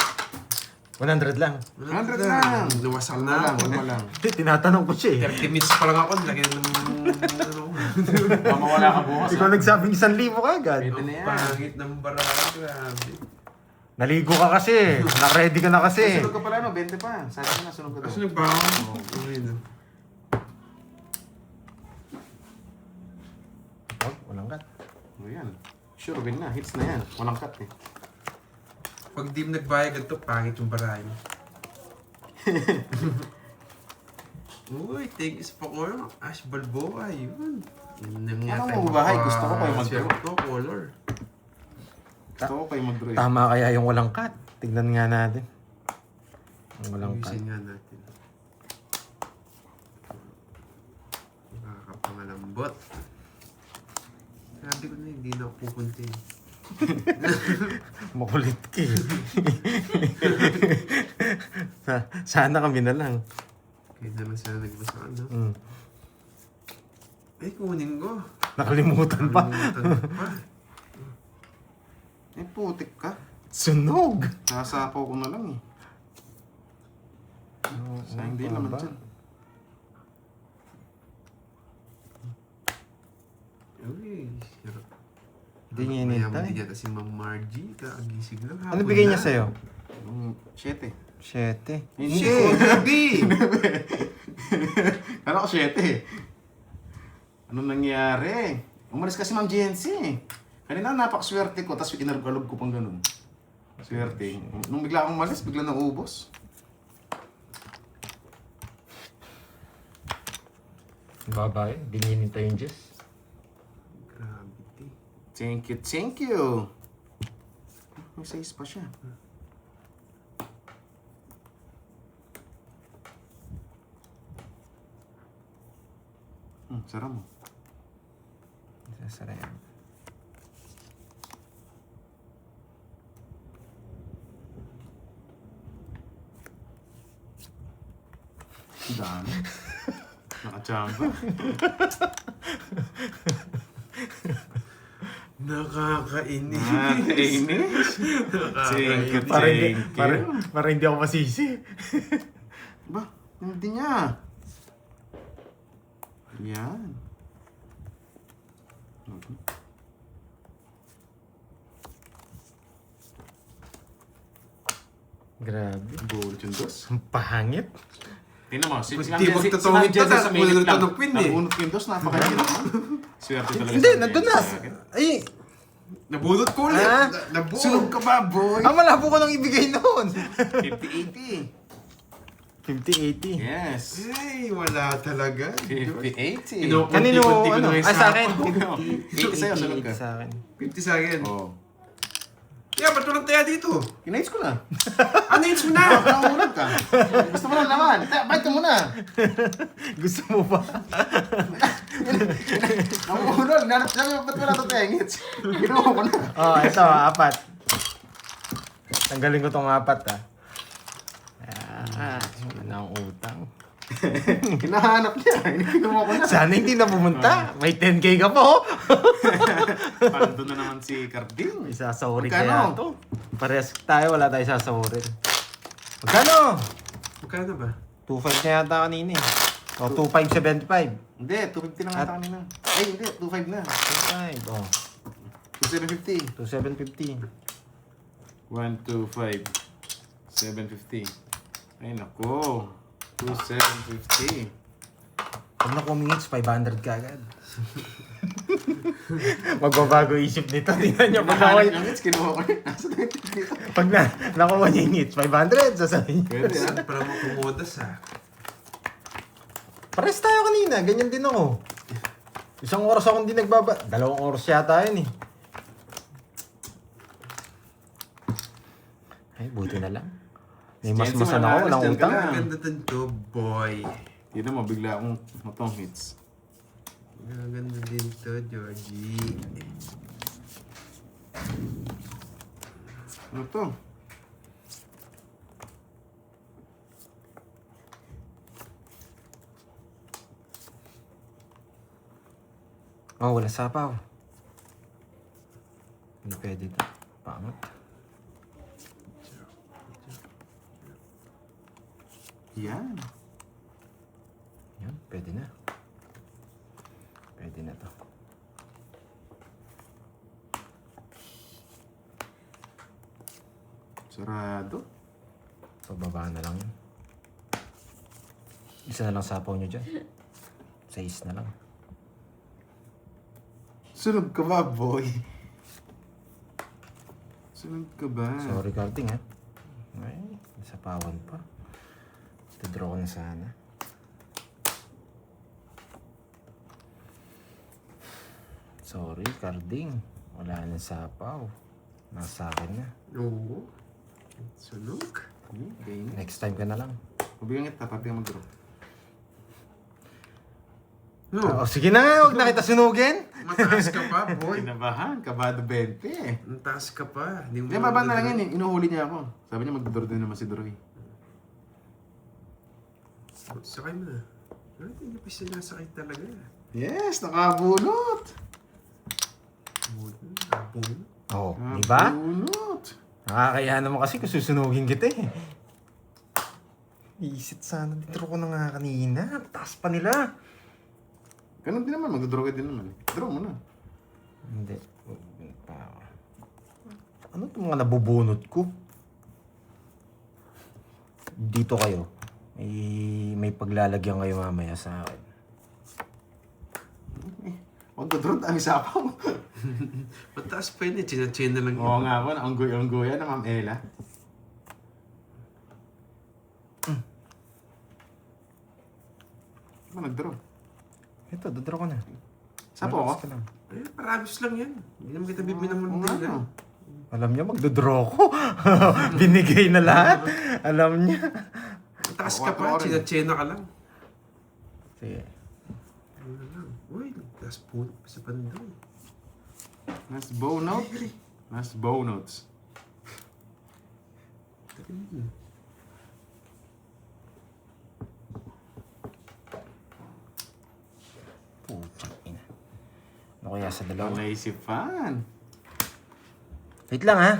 100 lang. 100 lang. Nawasak Wala na lang, ako. wala lang. Tinatanong ko siya eh. 30 minutes pa lang ako. Laki ng ano. Mamawala ka bukas. Ikaw nagsabing 1,000 ka agad. Pwede na yan. Pangit ng baraha. Grabe. Naligo ka kasi. Naka-ready ka na kasi. Sunog ka pala no, 20 pa. Sabi ko na, sunog ka daw. Kasi nagbaho. Okay na. Oh, walang cut. O yan. Sure, win na. Hits na yan. Walang cut eh. Pag di mo nagbayag ito, pangit yung baraha mo. Uy, thank you sa pakulo. Ash Balboa, yun. Yun na nga Ano tayo mo, bahay? Gusto ko pa yung mag-draw. Swerte ko, color. Gusto ko kayo mag-draw eh. Tama kaya yung walang cut. Tignan nga natin. Yung walang cut. Ayusin nga natin. Nakakapangalambot. Sabi ko na, hindi na ako pupunta eh. Makulit ka eh. Sana kami na lang. Kaya naman sila nagbasa ano. Mm. Ay, kunin ko. Nakalimutan pa. Nakalimutan pa. Eh, putik ka. Sunog! Nasapaw ko na lang eh. Sayang din naman dyan. Uy, sarap. Hindi niya Mamaya inintay. maligyan si Ma'am Margie. Kaagising lang. Ano hapon bigay na. niya sa'yo? 7. 7. Hindi. Shit, gabi! Kala ko 7 eh. Ano nangyari? Umalis kasi Ma'am GNC eh. Kanina napakaswerte ko, tapos inargalog ko pang ganun. Swerte. Nung bigla akong umalis, bigla nang ubos. Babay, dininintay yung Diyos. Grabe. Thank you, thank you. May size pa siya. Sarap mo. Sasarayan. Dami. Nakachamba. Nakakainis. Nakainis. Thank you, Para hindi, thank you. para hindi ako masisi. Ba, hindi niya. Yan. Okay. Grabe. Bullet yung dos. Ang pahangit. Tingnan mo, si Hindi, Ma'am Jessie- magtutungin Ma'am Jessie to, sa minute nabunot lang. ng queen eh. Nabunot ko yung dos, napakahirap naman. Swerte talaga Hindi, si Ma'am nandun na. Jessie sa akin. Ay, Nabunot ko ulit. Ah? Nabuo. Sunog ka ba, boy? ang malabo ko nang ibigay noon. 50-80. 50-80. Yes. Ay, wala talaga. 50-80. Kanino, Kunti-kunti ko ano? na yung Ah, sa akin. sapaw. 80 sa'yo, sunod ka. 50 sa akin. 50 sa akin. Oo. Yeah, ba't walang taya dito? Kinaits ko na. Ano yun mo na? Nakahulog ka. Gusto mo na naman. Bite ka muna. Gusto mo ba? Nakahulog. Nanap lang ba't wala itong tengits? Ginawa ko na. Oh, ito, 4. Tanggalin ko tong 4 ah. Wala akong utang. Hinahanap niya. Ginawa ko na. Sana hindi na pumunta. May 10k ka pa oh. Parang doon na naman si Carding. Isasawari Magkano? kaya to. Parehas tayo, wala tayo sasawarin. Magkano? Magkano ba? 2.5 na yata kanina eh. O, 2.575. Hindi, 250 lang ata kanina. Ay, hindi. 250 na. 2.5, oh. 2750. 2.750. 125. 750. Ay, nako. 2750. Pag nakuha minutes, 500 ka agad. Magbabago isip nito. Tingnan nyo. Pag nakuha, Hinahanap ng hits, kinuha ko yun. Nasa dito. pag nakuha niya yung hits, 500. Sasabihin niya. Pwede Saan ah. pala mo kumodas Pares tayo kanina. Ganyan din ako. Isang oras akong di nagbaba. 2 oras yata yun eh. Ay, buti na lang. May mas Jensen, masan ako. malalas Walang dyan ka utang. na. Maganda din to, boy. Tignan mo, bigla akong matong hits. Maganda din to, Georgie. Ano to? Oh, wala sapaw. Hindi pwede ito. Pangat. Yan. Yan, pwede na. Pwede na to. Sarado. Pababa na lang yun. Isa na lang sapaw nyo dyan. 6 na lang. Sunog ka ba, boy? Sunog ka ba? Sorry, Karting, ha? Ay, nasapawan pa. Tidraw ko na sana. Sorry, Carding. Wala na sapaw. Nasa akin na. Oo. Sunog. Okay. Next time ka na lang. Mabigyan kita, pati ka mag-draw. No, Oh, sige na nga, huwag na kita sunugin. mataas ka pa, boy. Kinabahan, kabado 20. Mataas ka pa. Hindi mo Hindi, baba na lang yan. Inuhuli niya ako. Sabi niya mag-draw din naman si Droy. Sakay mo na. Ay, hindi pa sinasakay talaga. Yes, nakabunot! Abong. Oh, di ba? Nakabunot! Nakakaya naman kasi kung susunugin kita eh. Isit sana, ditro ko na nga kanina. Taas pa nila. Ganun din naman, mag-draw ka din naman. Draw mo na. Hindi. Ano itong mga nabubunot ko? Dito kayo. May paglalagyan kayo mamaya sa akin. Mag-draw tayo sa apaw. Mataas pa yun eh. China-china lang Oo nga po, anggoy-anggoy na Ma'am Ella. Ano nag-draw? Ito, dodraw ko na. Sapo ako? Relax ka lang. Eh, parabis lang yan. Hindi naman kita bibinaman Oo din nga, no. Alam niya, magdodraw ko. Binigay na lahat. Alam niya. Mataas ka pa. Ako rin. China-china ka lang. Sige. Ano na lang. Uy, last point pa sa pandoy. Last bow note. Last bow notes. Putang ina. Ano kaya sa dalawa? Wala isipan. Wait lang ha.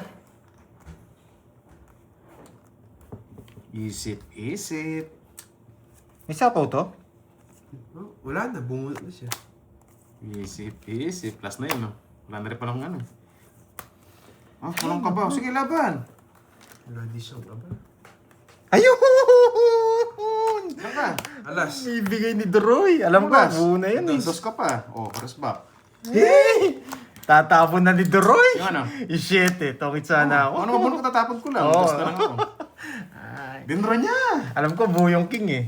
Isip-isip. May sapaw to? Oh, wala na. Bumunot na siya. Isip-isip. Plus na yun, no? Wala na rin palang ano. Ah, walang kabaw. Sige, laban. Wala di siyang aba. Ayun! Saan ka? Alas. Bibigay ni Droy. Alam ko, Bukas. buo na yan eh. Dos ka pa. Oh, press back. Hey! Tatapon na ni Droy. Yung ano? Shit eh. Tokit sana ako. Ano mo ko tatapon ko lang. Oo. Dos na lang ako. Ay, Dinro niya. Alam ko, buo yung king eh.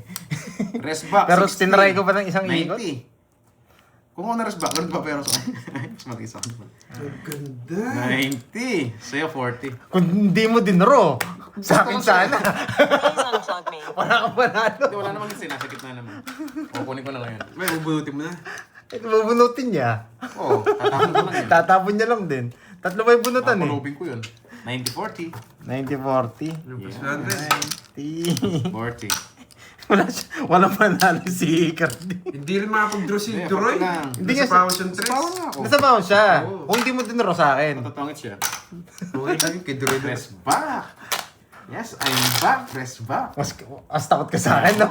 Rest back, Pero 60. tinry ko pa ng isang 90. ikot. Kung ako na rest back, ganun pa pero sa akin. Mas matiis ako. Ang ganda. 90. Sa'yo, 40. Kung hindi mo dinro, sa akin sana. Please unplug me. Wala kang panalo. Hindi, wala naman kasi. Nasa gitna naman. O, kunin ko na ngayon. May bubunutin mo na. Ito, bubunutin niya. Oo, tatapon ko lang yun. Tatapon niya lang din. Tatlo ba yung bunutan eh? Pakulubin ko yun. 90-40. 90-40. Yung Yeah. Andres. 90. 40. Walang panalo si Cardi. Hindi rin makapag-draw si Hindi, Duroy. fakta lang. Hindi Nasa nga- pawis yung tres. Pawan nga ako. Nasa bound siya. Oo. Kung hindi mo dinro sa akin. Matatangit siya. Okay lang yun, kay Duroy na. Press back. Yes, I'm back. Press back. Mas takot ka sa akin, no?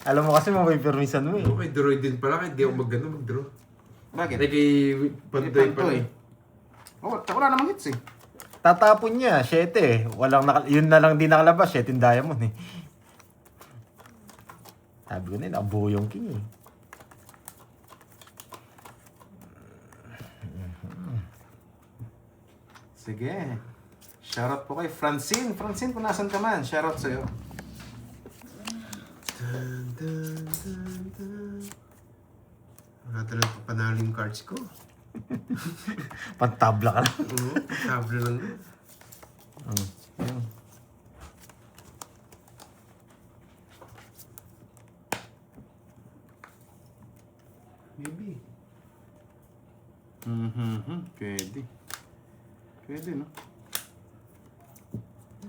Alam mo kasi mapipirmisan mo eh. Okay, Duroy din pala, kaya hindi ako mag-draw. Bakit? Ay, kay Pantoy Pantoy. pala. Oh, wala namang hits eh. Tatapon niya, 7 eh. Yun na lang di nakalabas, 7 yung diamond eh. Sabi ko na yun, nakabuo yung king eh. Sige. Shoutout po kay Francine. Francine, kung nasan ka man, shoutout sa'yo. Wala talagang panalo yung cards ko. Pantabla ka lang. Oo, tablo lang. Ayun. Maybe. Pwede. Pwede, no?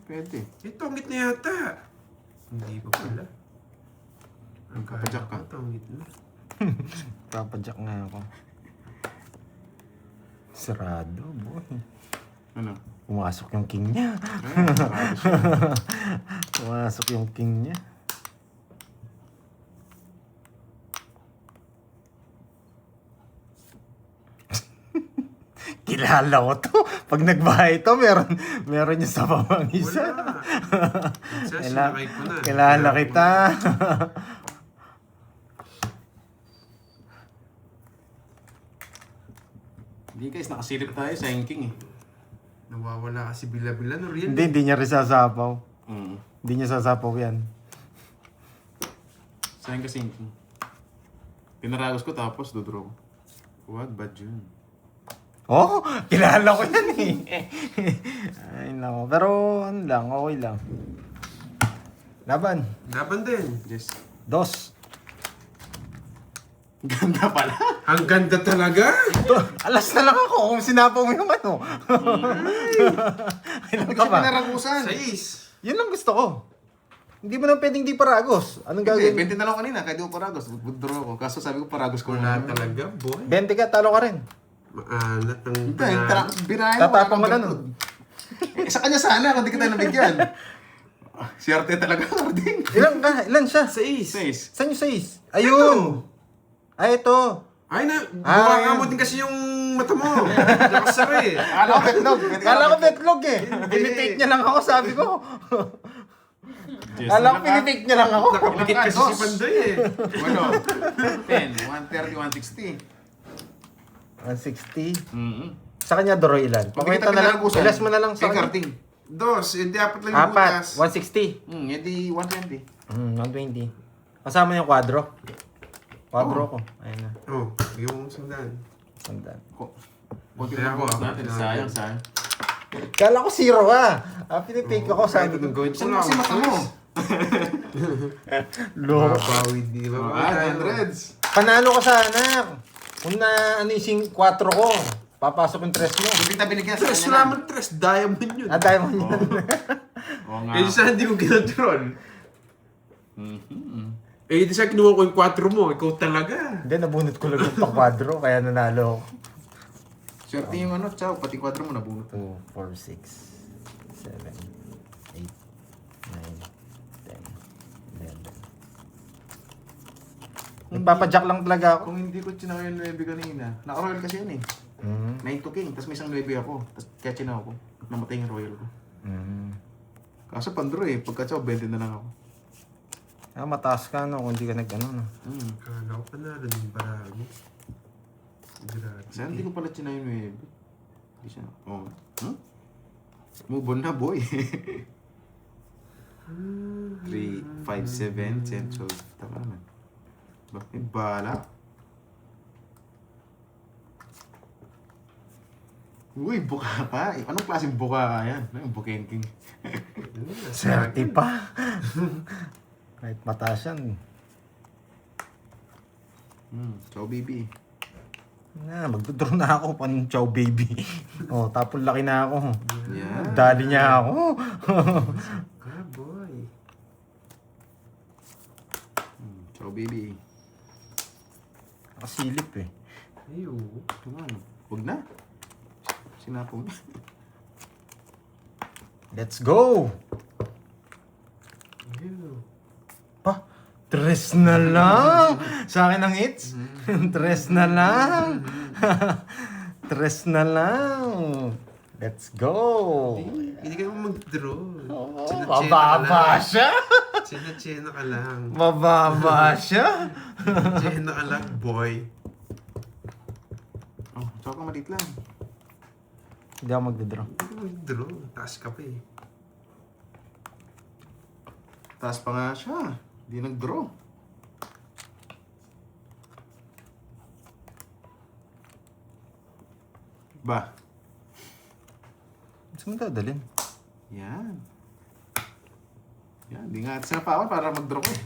Pwede. Ito, ang gitna yata. Hindi pa pala. Ang Papadyak ka. Ito, ang gitna. Papadyak nga ako. Sarado, boy. Ano? Pumasok yung king niya. Ayan, marami siya. Pumasok yung king niya. Kilala ko to. Pag nagbahay to, meron niya sa bawang isa. Wala. Isa, sinakay ko na. Kilala kita. Hindi guys, nakasilip tayo sa king eh. Nawawala kasi bila-bila. No, real. Hindi niya rin sasapaw. Mm. Hindi niya sasapaw yan. Sayang kasi yung king. Pinaragos ko tapos dodraw ko. Wag bad yun. Oh, kilala ko yan eh. Ay, nako. Pero, ano lang, okay lang. Laban. Laban din. Yes. Dos. Ganda pala. Ang ganda talaga. Alas na lang ako kung sinapaw mo yung ano. Ilan ka Kasi ba? pinaragusan. Sais. Yun lang gusto ko. Hindi mo nang pwedeng di paragos. Anong Hindi, gagawin? 20 na lang kanina, kaya di ko paragos. Withdraw ko. Kaso sabi ko paragos ko Wala muna. talaga, boy. 20 ka, talo ka rin. Maalat ang Hindi, panalo. binahin Tatapang mo na nun. Sa kanya sana, kung di kita nabigyan. Siyerte talaga, Carding. Ilan ka? Ilan siya? Sais. 6. Saan yung 6? Ayun! Ay, ito. Ay na, Ah, buwaka yan. mo din kasi yung mata mo. Nakasara eh. Akala ko betlog. Kala ko betlog eh. Imitate niya lang ako, sabi ko. Kala ko pinitake niya lang ako. Nakapikit kasi si Pandoy eh. Bueno, 10, 130, 160. 160. Mm-hmm. Sa kanya, Doroy ilan? Pakita na lang. Ilas mo na lang sa kanya. Carding. Dos, hindi apat lang yung Apat. butas. 160. Hindi 120. 120. Kasama yung quadro. Quadro ko. Ayun na. Oh, yung sandaan. Sandaan. Kunti Kaya na ako, bukas natin. ako. Sayang. Kala ko 0 ka. Pinitake ako, sabi ko. Gawin ko Saan lang. kasi mata mo? Loko. Mabawi, di ba? Oh, 100s. Panalo ka sana. Kung na ano yung 4 ko, papasok yung 3 mo. Hindi kita binigyan sa Tres kanya na. naman, tres. Diamond yun. Ah, diamond yan. Oo nga. Eh, di sana hindi ko kinontrol. Mhm. Eh, di sana kinuha ko yung 4 mo. Ikaw talaga. Hindi, nabunot ko lang yung pang-quadro, kaya nanalo ako. Swerte yung ano, chow. Pati kwadro mo nabunot. 2, 4, 6, 7, 8, 9, 10, 11. Nagpapadyak lang talaga ako. Kung hindi ko chinaw yung 9 kanina. Naka-royal kasi yun eh. 9 to king. Tapos may isang 9 ako. Tapos kaya chinaw ko. Namatay yung royal ko. Kaso pandro eh. Pagka chow, 20 na lang ako. Ah, mataas ka no, kung hindi ka nag-ano no. Kala ko panalo ng barami. Grabe. Saan hindi ko pala chinaw yung 9? Hindi siya. Oh. Move on na boy. 3, 5, 7, 10, 12. Tama naman. Bakit bala? Uy, buka ka. Anong klaseng buka ka yan? Ano yung bukenking? Swerte pa. Kahit mataas yan. Ciao, baby. Na, magdodraw na ako. Panong chow baby. Oh, tapos laki na ako. Yan. Dali niya ako. Ah, boy. Ciao, baby. Nakasilip eh. Ayo. Come on. Huwag na. Sinapong na. Let's go! Ayo. Pa, tres na lang! Sa akin ang hits? Tres na lang! Tres na lang! Let's go! Hindi ka naman mag-draw. Mababa siya! Chena ka lang. Mababa siya! Chena ka lang, boy. Oh, ciao ka maliit lang. Hindi ako magdodraw. Hindi ka mag-draw. Taas ka pa eh. Taas pa nga siya. Hindi nag-draw. Ba? Saan mo dadalhin? Yan. Yan, di nga sinapawan para mag-draw ko eh.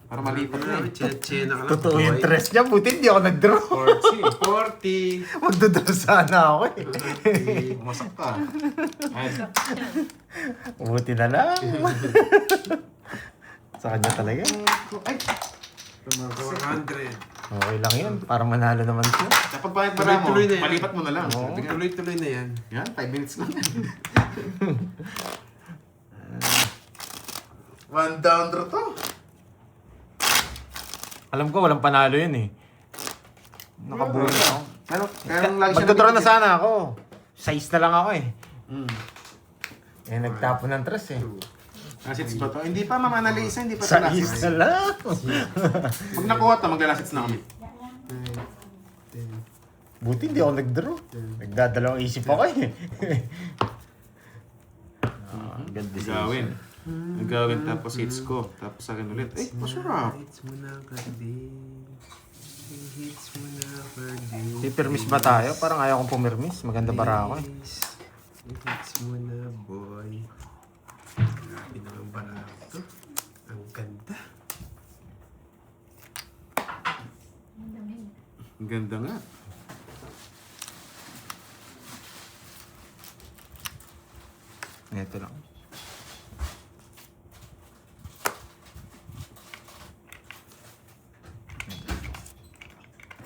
Para malipat na eh. Chena ka lang, Totoo boy. yung tres niya, buti hindi ako nag-draw. 40. Magdodraw sana ako eh. Umasak ka. Ay, Buti na lang. Sa kanya talaga. ay, 400. Okay lang yun, para manalo naman siya. dapat bakit para mo? Tuloy-tuloy na yan. Malipat mo na lang. Oo. Sabi nga. Tuloy-tuloy na yan. Yan, 5 minutes lang. One down draw to. Alam ko, walang panalo yun eh. Nakabuhay ako. Pero lagi siya Magdodraw na nabibigyan. sana ako. Size na lang ako eh. Mm. Eh, nagtapon ng tres eh. Assets ba to? Hindi pa, mamanalisa, hindi pa ito Size assets. na lang. Pag nakuha ito, magla-assets na kami. Buti hindi ako nag-draw. Nagdadalawang isip ako eh. Ganda Gawin. Nagawin tapos hits ko. Tapos sa akin ulit. Eh, masarap. Hits mo na, Cardi. Hits mo na, Cardi. Pipirmis ba tayo? Parang ayaw kong pumirmis. Maganda bara ako eh. Hits mo na, boy. Grabe naman bara ito. Ang ganda. Ang ganda nga. Ito lang.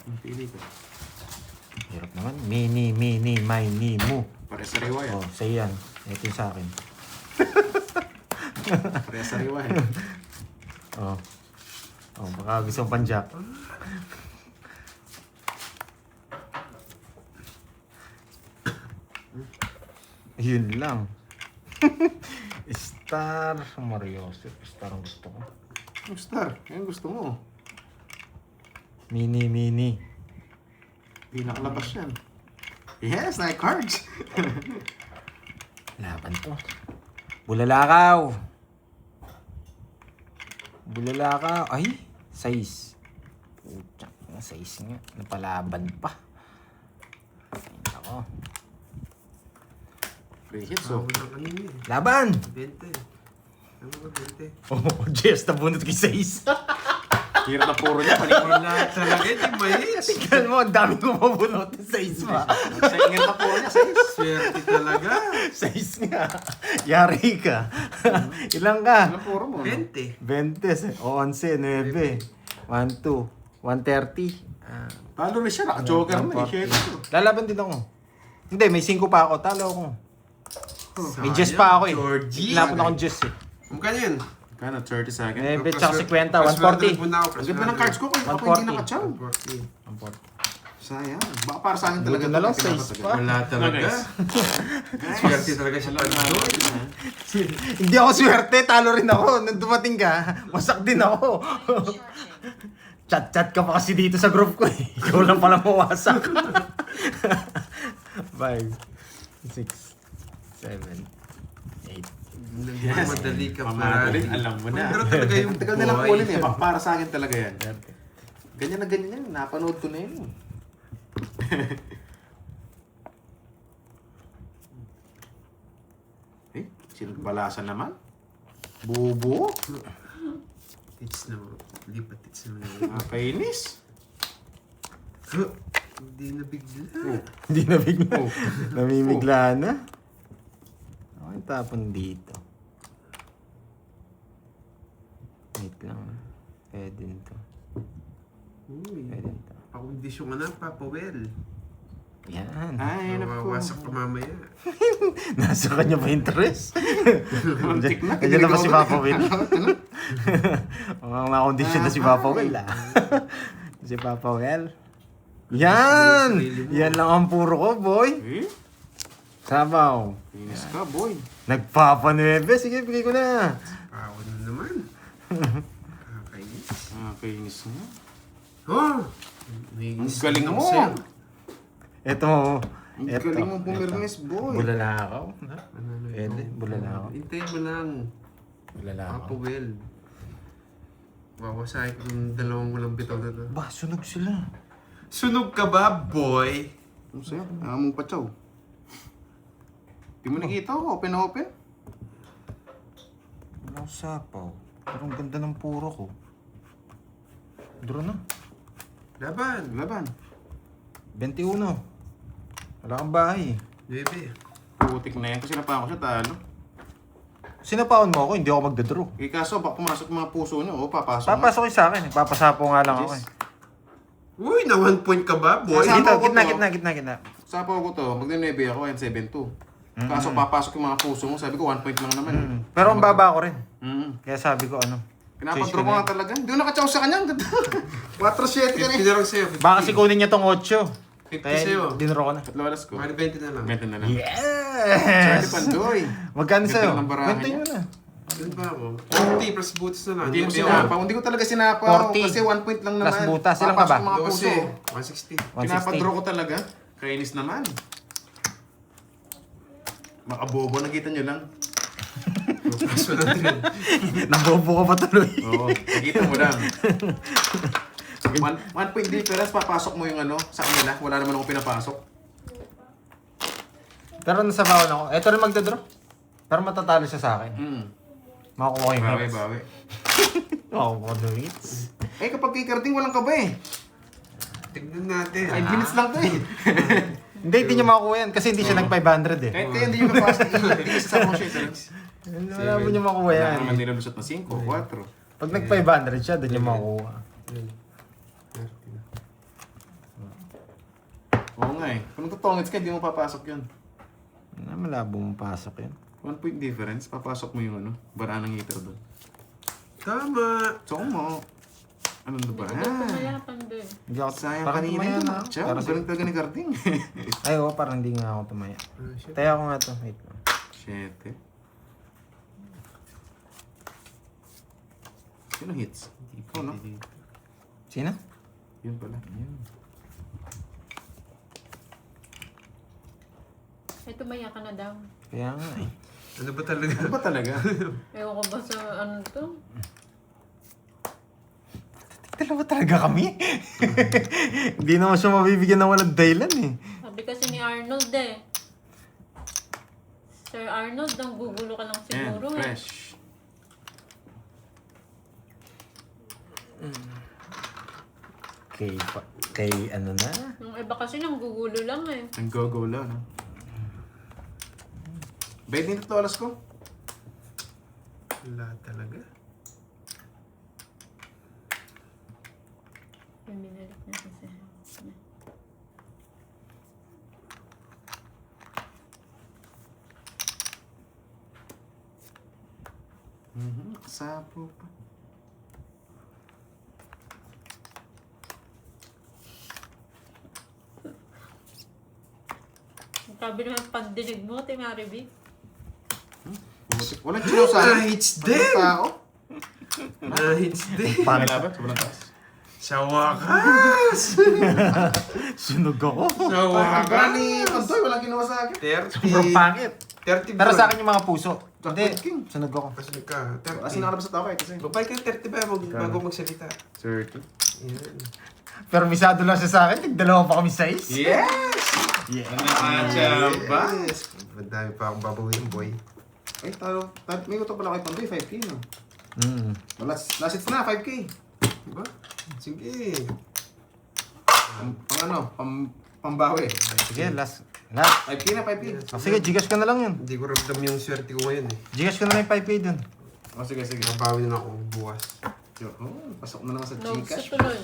Ang pili ko. Hirap naman. Mini, mini, mu. Pare sa riwa yan. Oh, sa'yo yan. Ito yung sa akin. Pare sa riwa yan. Oh. Oh, baka gusto mong panjak. Yun lang. Star Mariosep. Star ang gusto ko. Ang star. Yan gusto mo. Mini, mini. Hindi nakalabas yan. Yes, like cards. Laban to. Bulalakaw. Bulalakaw. Ay, size. Pucha, size nga. Napalaban pa. Ay, nako. Free hits, So, oh. wala kanina eh. Laban! 20. Ano ba 20? Oh, Jess, nabunot kay size. Hirap na puro niya. Panikot. Wala talaga, di ba hits? Tingnan mo, ang dami ko mabunot ng size pa. Sa ingin na puro niya. Size. Swerte talaga. Size nga. Yari ka. Ilang ka? Ano puro mo? 20. 20, 11, 9, 1, 2, 130. Ah, Talo na siya. Naka-joker na eh. Shit. lalaban din ako. Hindi, may 5 pa ako. Talo ako. May Jess pa ako eh. Georgie. Hinapon akong Jess eh. Magkano yun? Kano, 30 seconds. Eh, bet tsaka 50, 140. Ang ganda ng cards ko. Kung ako hindi 140. nakachaw. 140. Sayang. Baka para sa akin talaga. Buti na lang, ito, size pinapatagal. pa. Wala talaga. Swerte talaga siya pag Hindi ako swerte, talo rin ako. Nung dumating ka, wasak din ako. Chat-chat ka pa kasi dito sa group ko eh. Ikaw lang pala mawasak. 5, 6, 7, 8, Nagmamadali ka Mamadali, parati. alam mo na. Pero talaga yung Ang tagal na lang boy. kunin eh. Para sa akin talaga yan. Ganyan na ganyan yan. Napanood ko na yun. Eh, sinagpalasan naman. Bubo. Tits naman. Hindi pa tits naman. Nakakainis. Huh, hindi na bigla. Hindi na bigla. Oh. Namimigla na. Okay, tapon dito. Wait lang. Pwede to. Uy, Pwede to. pakondisyon ka na, Papa Well. Yan. Ay, naku. Mawawasak ka mamaya. Nasa kanya ba interest? Muntik na. Nandiyan na ba si Papa Will? Mukhang nakondisyon na si Papa Will ah. Si Papa Will. Yan! Yan lang ang puro ko, boy. Eh, Sabaw. inis ka, boy. Nagpapanuebe. Sige, bigay ko na. Awan na naman. Kakainis. Nakakainis mo. Oh! Ang galing mo. Ito. Ang galing mo pumirmis, boy. Bulalakaw. Ano Pwede, bulalakaw. Hintayin mo lang. Papa Bulalakaw. Well. Wawasakin ko yung dalawang walang bitaw na to. Ba, sunog sila. Sunog ka ba, boy? Ano sa'yo? Among patsaw. Di mo nakita ko, open na open. Wala akong sapaw. Pero ang ganda ng puro ko. Draw na. Laban. Laban. 21. Wala kang bahay. 9. Putik na yan kasi napako siya talo. Sinapaon mo ako, hindi ako magdadraw. Eh kaso, baka pumasok yung mga puso niyo. O, papasok nga. Papasok yung sa akin. Papasapo nga lang ako Yes. Uy, na 1 point ka ba, boy? Nasa- Dito, Sapaw ko gitna. Sapaw ko to, mag-9 ako, yan 7-2. Kaso papasok yung mga puso mo, sabi ko 1 point lang naman. Pero ang baba ko rin. Mm. Kaya sabi ko ano. Pinapadraw ko nga talaga. Hindi ko nakatsaw sa kanya. 4-7 ka 50 rin. na lang sa'yo. 50. Baka kasi kunin niya tong 8. 50 Kaya sa'yo. dinro ko na. Tatlo alas ko. Bali 20 na lang. 20 na lang. Yes! Charlie Pandoy. Magkano Ganda sa'yo? ng barahan Kwento niya. nyo na. Doon ba ako? 50 plus boots na lang. Hindi ko ako. sinapa. Hindi ko talaga sinapa. 40. Kasi 1 point lang naman. Plus butas. Ilan pa ba? Papasok yung mga puso. 12. 160. 160. Pinapadraw ko talaga. Kainis naman. Makabobo, nakita nyo lang. Kaso na din. Nabobo ka pa tuloy. Oo, nakita mo lang. 1 point difference, papasok mo yung ano, sa kanila. Wala naman akong pinapasok. Pero nasa bawon ako. Ito rin magdadraw. Pero matatalo siya sa akin. Makakuha ko yung Bawi, hits. bawi. Makakuha ko yung hits. Eh, kapag kay Karding, walang kaba eh. Tignan natin. 5 minutes lang to eh. Hindi niya makukuha yan kasi hindi siya nag-500 eh. Kahit kaya hindi nyo napasok. Hindi isa sa mga shit. Wala mo niya makukuha Wala yan. naman nilalusot na 5, 4. Pag nag-500 siya, doon niya makukuha. Oo nga eh. Kung nagtotongits ka, hindi mo papasok yun. Malabo mong pasok yan. 1 point difference, papasok mo yung ano, bara ng heater doon. Tama. So mo. Anong ba? Hindi ko tumayapan doon. Hindi ako Sayang parang kanina tumaya yun. na ako. Tiyan, Para sa... galing talaga ni Karding. Ay, oo, parang hindi nga ako tumaya. Tayo ako nga to. Wait lang. 7. Sino hits? Oh, no? Sino? Yun pala. Ay, tumaya ka na daw. Kaya nga eh. Ano ba talaga? Ano ba talaga? Ewan ko ba sa ano to? Dalawa talaga kami. Hindi naman siya mabibigyan ng walang dahilan eh. Sabi kasi ni Arnold eh. Sir Arnold, nang gugulo ka lang Yan, siguro eh. fresh. Kay ano na? Yung iba kasi nang gugulo lang eh. Ang go-go lang, no? Bait din ito alas ko. Wala talaga. Yung binalik na kasi. Sapo pa. Sabi naman pandinig mo, Timaribi. Walang chino sa akin. Hits Walang din! tao. Hits din! Pangit. Laban, sobrang taas. Sa wakas! Sunog ako. Sa Ang wakas! gani, Pantoy, walang ginawa sa akin. 30. Sobrang pangit. 30 Pero bro. sa akin yung mga puso. Hindi, King. sunod ako. Kasunod ka. 30. Kasi nakalabas sa tao kasi. Babay ka 30 ba bago magsalita? 30. Yan. Pero misado lang siya sa akin, tigdalawa pa kami size. Yes! Yeah. Nakachamba! Yes. Madami pa akong babawiin, boy. Ay, may utang pala kay Pandoy, 5K, no? Last hits na, 5K. Diba? Sige. Pambawi. Sige, last. 5K na, 5K. Oh, sige, Gcash ko na lang yun. Hindi ko ramdam yung swerte ko ngayon eh. Gcash ko na lang yung 5K dun. Oh, sige. Nabawi na ako bukas. Oh, pasok na naman sa Notes Gcash. sa tuloy.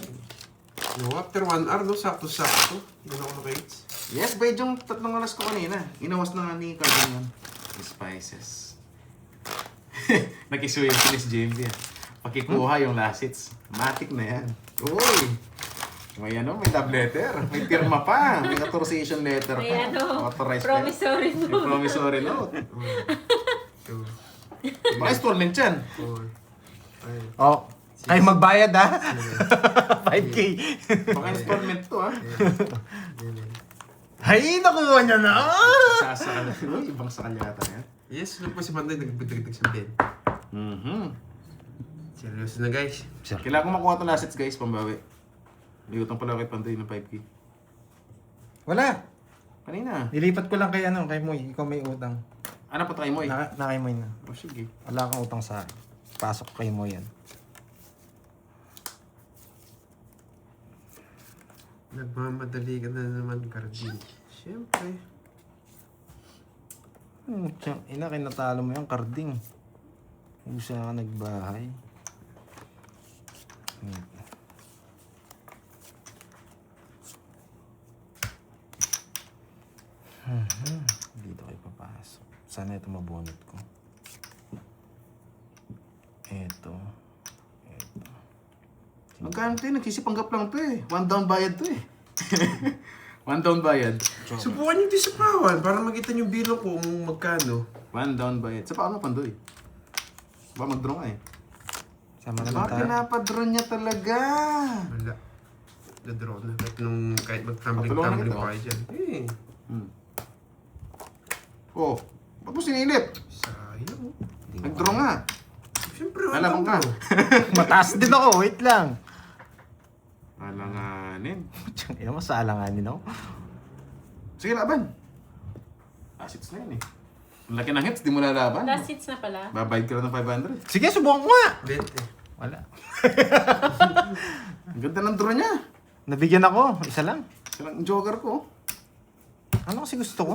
No, after 1 hour, no? Sakto-sakto. Doon ako naka-hits. Yes, ba yung 3 oras ko kanina. Inawas na nga ni Cardin yan. The spices. Nakisuyo si Miss JMB. Pakikuha yung last hits. Matic na yan. Uy! May ano, may love letter. May pirma pa. May authorization letter pa. May ano, Authorized pa. promissory May note. promissory note. 2, Baka installment yan. 4, 5, Oh, kayo magbayad ha. 5K. Baka installment to ha. 11. Ay, nakuha niya na. Sasakal. Uy, ibang sakal yata yan. Yes, ano po si Panday, nagbidragdag sa Ben. Seryoso na guys. Kailangan ko makuha itong last hits guys, pambawi. May utang pala kay Pandoy ng 5K. Wala. Kanina. Nilipat ko lang kay kay Moy. Ikaw may utang. Ano pa try mo eh? Na kay Moy na. Oh, sige. Wala kang utang sa akin. Pasok kay Moy yan. Nagmamadali ka na naman, Cardin. Siyempre. Tiyang ina, kinatalo mo yung karding. Usa ka nagbahay. Dito kayo papasok. Sana ito mabunot ko. Ito. Magkano ito eh? Nagsisipanggap lang ito eh. 1 down bayad to eh. 1 down bayad. Subukan nyo din sa pawan para makita nyo bilong ko kung magkano. 1 down bayad. Sa paano Pandoy? Ba mag-draw nga eh. Sama na lang Bakit tayo. pinapadraw niya talaga? Wala. Na-draw na. Kahit Patulungan mag-tumbling-tumbling kita. pa kayo dyan. Eh, Oh, ba't mo sinilip? sayang. Nag-draw nga. Siyempre, Alam ka. Mataas din ako, wait lang. Alanganin. Tiyang ina, masalanganin ako. Sige, laban. Last hits na yun eh. Ang laki ng hits, di mo lalaban. Last hits na pala. Babayad ka lang ng 500. Sige, subukan ko nga. 20. Wala. Ang ganda ng draw niya. Nabigyan ako, isa lang. Silang joker ko. Ano kasi gusto ko?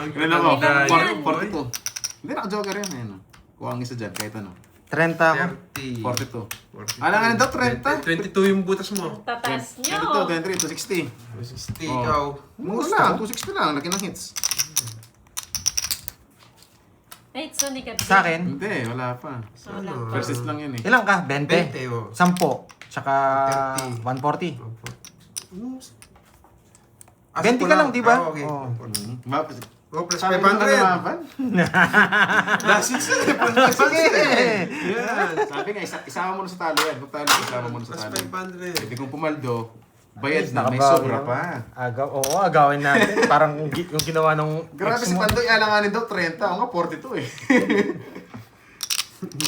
Ilan ako? Ilan yan? 42. Hindi, naka-joker yan. Ayan, oh. Kuha ang isa dyan, kahit ano. 30 ako. 42. Alanganin daw, 30. 22 yung butas mo. Ang tataas nyo. 22, 23, 260. 60 Oh. ikaw. Mura lang, 260 lang. Laki ng hits. Ay, so negative. Sa akin, Hindi, wala pa. Wala pa. First hits lang yun eh. ilang ka? 20? 20, oh. 10. Tsaka 30. 140. 20 20 ka lang, di ba? Okay. Oh. Oh, plus Sabi ko 500. Last hits na. Sige! Yan. Sabi nga, isama mo na sa talo yan. Kung talo, isama mo na sa Plus talo. 500. Hindi kung pumaldo, bayad na, may Nakabawi sobra na. pa. Oo, agawin natin. Parang yung ginawa ng Grabe ex si mo. Pandoy, alanganin daw 30. Ako nga 42 eh.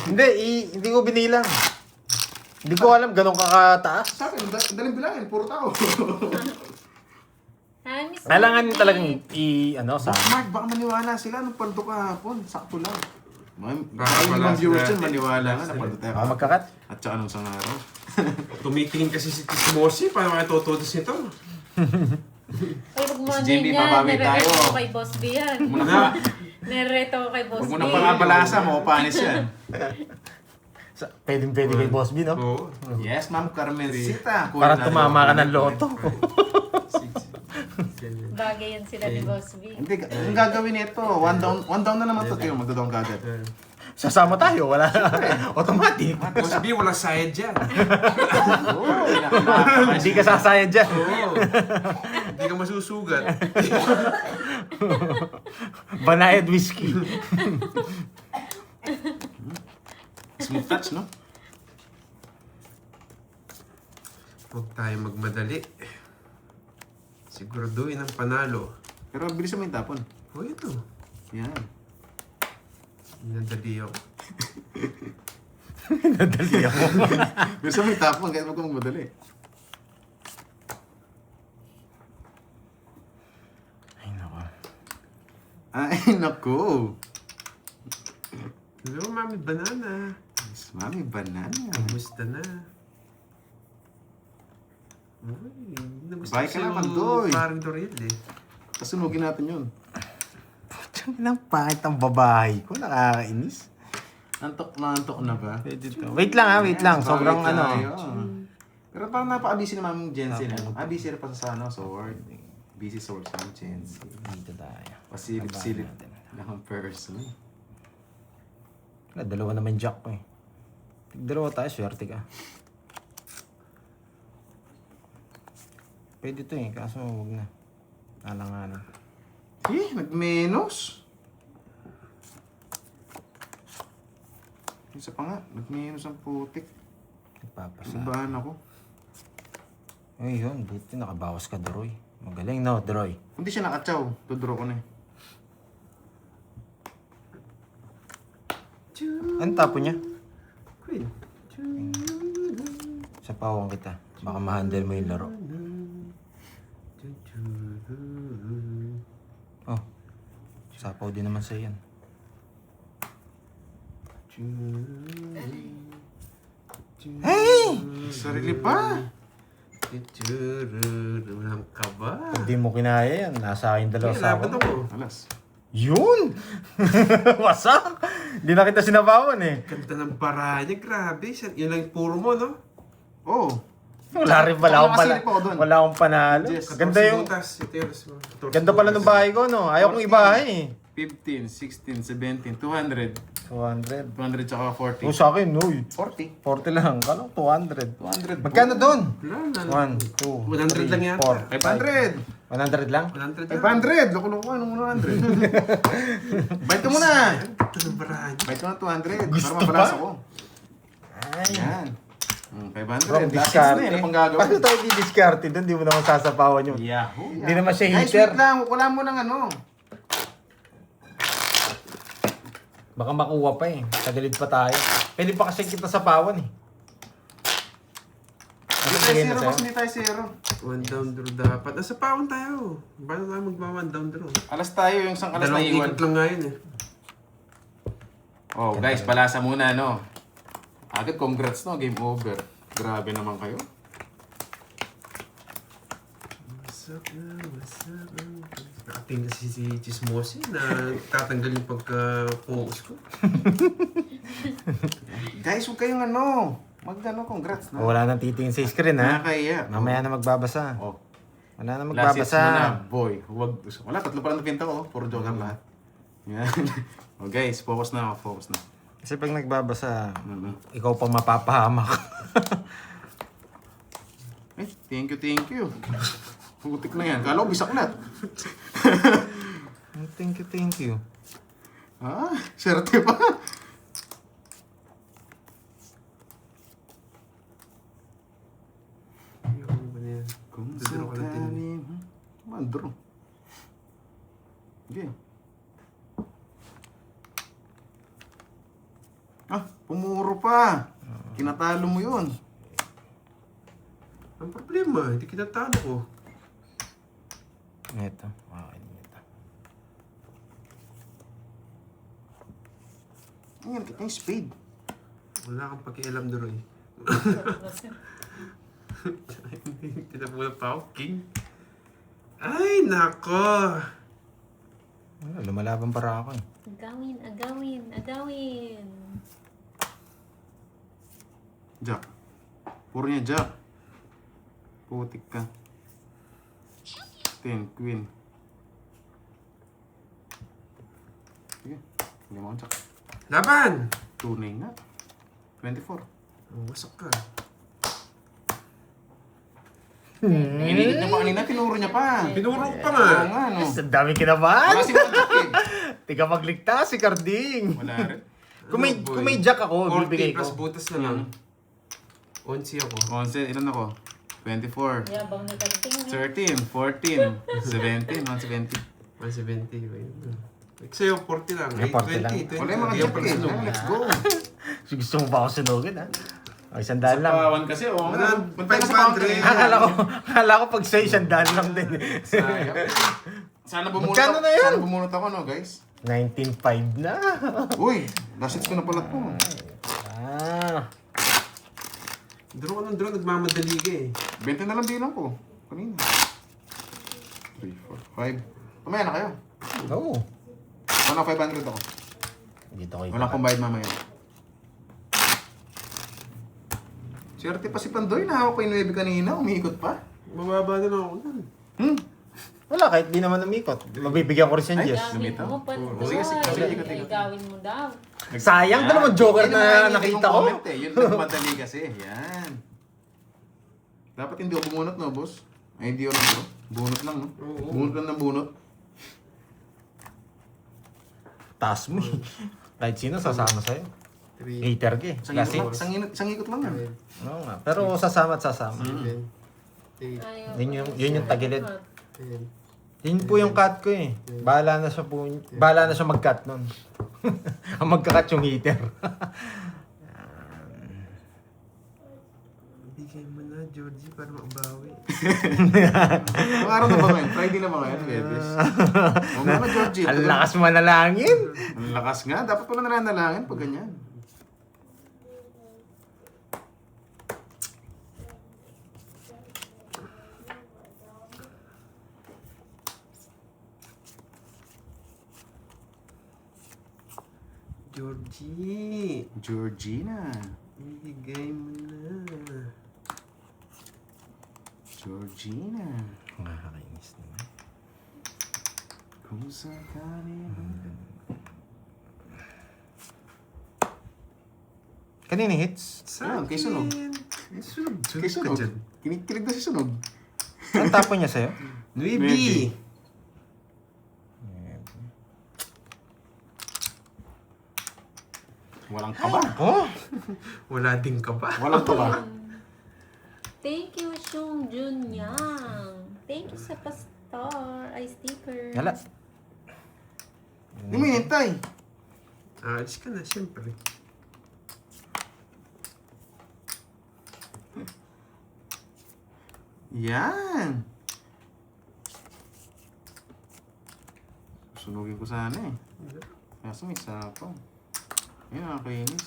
Hindi, hindi ko binilang. Hindi ko alam ganun kakataas. Sa akin, daling bilangin, puro tao. Hi, Miss Kailangan Vicky. talagang sa... Mark, baka maniwala sila nung paldo kahapon. Sakto lang. Baka Baka wala yung viewers sila. yun, maniwala nga na paldo tayo. magkakat. At saka nung isang araw. Tumitingin kasi si Tismosi. Paano kaya tutudos nito? Ay, huwag mo Si ano Jimmy, yan. babawi Nirereto tayo. ko kay Boss B yan. Nirereto ko kay Boss Huwag mo B. nang pangabalasa mo, panis yan. Pwede kay Boss B, no? Oo. Yes, Ma'am Carmencita. Para tumama ka ng loto. Bagay yan sila ni Boss B. Hindi, ang gagawin nito, one down na naman to. Tiyo, magdodown ka agad. Sasama tayo, wala. Automatic. Boss B, walang sayad dyan. Oo, Hindi ka sasayad dyan. Oo. Hindi ka masusugat. Banayad whiskey. smooth touch, no? Huwag tayo magmadali. Siguraduhin ang panalo. Pero bilis mo yung tapon. O ito. Yan. Nadali ako. Nadali ako. Bilis mo yung tapon, kahit huwag kang magmadali. Ay, nako. Ay, naku. Hello, Mami Banana. Yes, Mami, banana. Kumusta na? Uy, nagusto Bye ko ka na, sa'yo, Pandoy. Parang Doriel eh. Kasunugin natin yun. Putang inang pangit ang babae ko. Nakakainis. Antok na ba? Pwede to. Wait lang ha, wait lang. Sobrang Bagay ano. tayo. Pero parang napaka-busy na Mami Jensen. Busy rin pa sa sword. Busy sword sa Mami Jensen. Dito tayo. Pasilip-silip ng person. Wala, dalawa naman jack ko eh. Dalawa tayo, swerte ka. Pwede to eh, kaso huwag na. Alang-alang. Nag-menos. Isa pa nga, nag-menos ang putik. Nagpapasa. Sabahan ako. Ay yun, buti nakabawas ka, Droy. Magaling no, Droy. Kung di siya nakatsaw, tudraw ko na eh. Ano tapo niya? Queen. Sa pawang kita. Baka ma-handle mo yung laro. Oh. Sapaw din naman sa'yo yan. Hey! Sarili pa! Walang kaba. Hindi mo kinaya yan. Nasa akin dalawa Kaya sa laban ako. ako. Alas. Yun! Wasak! Hindi na kita sinabawan eh. Ganda ng bara niya. Grabe. Yun lang yung puro mo, no? Oh! Wala rin pala akong Nakasilip ako doon. Wala akong panalo. Yes. Ganda yung... Butas. Ito yung 14 Ganda pala ng bahay ko, no? Ayaw kong ibahay eh. 15, 16, 17, 200. 200. 200 tsaka 40. O sa akin, uy. 40. 40 lang. Kala ko 200. 200. Magkano doon? Wala na. 1, 2, 100 lang yata. 500. 100 lang? 100 lang. 500! Loko-loko, anong 100? Bite ka muna! Ganda ng bara niya. Bite ko na 200. Gusto para mabalas pa? ako. Ay. Yan. 500. Bro, Last discard. na yun. Ano pang Paano gagawin? tayo di-discard doon? Hindi mo naman sasapawan yun. Yahoo! Hindi naman siya Guys, heater. wait lang. Wala mo ng ano. Baka makuha pa eh. Tagilid pa tayo. Pwede pa kasi kita sa pawan eh. Hindi tayo bigay na zero sa'yo? kasi hindi tayo zero. One down draw dapat. Nasa paon tayo. Paano tayo magma-one down draw? Alas tayo, yung isang alas na Dalawang iwan. ikot lang nga yun eh. Oh, guys, palasa muna, no? Agad, congrats, no? Game over. Grabe naman kayo. What's up na? What's up na? Nakating kasi si Chismosi na tatanggal yung pagka-focus ko. Guys, huwag kayong ano. Congrats na. Wala nang titingin sa screen ha. Nakakaya. Mamaya na magbabasa. Oh. Wala na Last hits magbabasa. muna, boy. Huwag. Wala, tatlo pa lang napinta ko. Puro joker lahat. Yan. Oh, guys, focus na ako. Focus na. Kasi pag nagbabasa, Mhm. ikaw pang mapapahamak. Eh, thank you. Putik na yan. Kala ko bisak ulit. Thank you. Ah, swerte pa. Yung ba na yan? Kung Duduro ka lang din. sakaling... Mandro. Okay. Ah, pumuro pa. Kinatalo mo yun. Ang problema, hindi kita talo ko. Ito. Okay, ito. Ayan, kita yung spade. Wala kang pakialam doon eh. Tinapunan pa ako, king. Ay, nako! Wala, lumalaban para ako eh. Agawin. Jack. Puro niya Jack. Putik ka. 10, queen. Sige, hindi mo ang Jack. Laban! Tunay na. 24. Oh, wasak ka. Inilit niya pa kanina, tinuro niya pa. Pinuro ko pa nga. Oo nga, no. Ang dami kinabahan. Wala si Jack eh. Tika magligtas si Carding. Wala rin. Ano, Kung boy? may jack ako, 40 bibigay ko. plus butas na lang. 11 ako. 11, ilan ako? 24, Yabang ni Kanting. 13, 14, 17, 170. 170 ba yun? Sa'yo, 40 lang. Yeah, 40 lang. 20. Wala yung mga Hindi jeep ako eh. sunod. Let's go. Gusto mo ba ako sunugin, ha? Ay, 100 lang. Pawan kasi, oh. Wala, Punta ka sa 500. counter eh. Akala ko pag sa'yo, 100 lang din. Sayang. Sana bumunot Magkano ako. na yun? Sana bumunot ako, no, guys? 19.5 na. Uy, last ko na pala to. Ah. Draw ka ng draw, nagmamadali ka eh. 20 na lang bilang ko. Kanina. 3, 4, 5. Mamaya na kayo. Oo. Wala 500 ako. Dito ko Walang pambayad mamaya. Swerte pa si Pandoy. Nahawak ko yung 9 kanina. Umiikot pa. Mababa na lang ako nun. Wala, kahit di naman umikot. Mabibigyan ko rin siya, Ay, Jess. Gawin lumitaw. mo, Pandoy. Sige, sige, ikot. Ay, gawin mo daw. Sayang, doon naman joker na nakita ko. Comment, eh. Yun nagmadali kasi. Yan. Dapat hindi ako bumunot, no, boss? Ay, hindi ako lang, bro. Bunot lang, no? Oo. Bunot lang ng bunot. Taas mo eh. Kahit sino sasama sa'yo. 3, Hater ka eh. Kasi, Isang ikot lang yan. oo nga. Pero sasama at sasama. 7, 8, Ayaw Yun yung tagilid. 10. Yun po yung cut ko eh. Bahala na siya mag-cut nun. Ang magka-cut yung heater. Bigay mo na, Georgie, para makabawi. Ang araw na ba ngayon? Friday na ba ngayon, Bebes? Huwag mo na, Georgie. Ang lakas manalangin. Ang lakas nga. Dapat pala nananalangin pag ganyan. Georgie, Georgina. bigay mo na. Georgina. Nakakainis naman. Kung sakali Kanina hits? Yan, kay Sunog. Sunog. Kay Sunog. Kinikilig na si Sunog. Ang tapo niya sa'yo? Nuibi. Walang kaba. Oh! Wala din ka ba? Walang kaba. Thank you, Shung Jun Yang. Thank you sa pastor. Ay, sticker. Wala. Hindi mo hinintay. Alis ka na, siyempre. Yan. Sunugin ko sana eh. Kaso may sapaw. Yan, nakakainis.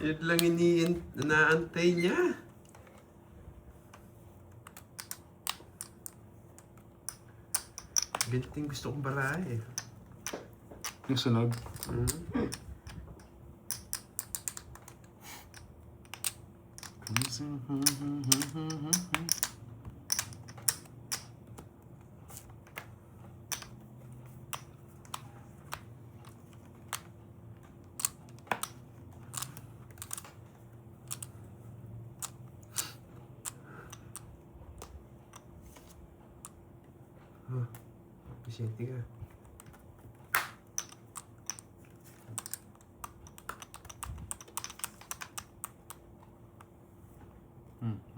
Yun lang inaantay niya. Ganting gusto kong barahe. Yung sunog. Pasyente ka.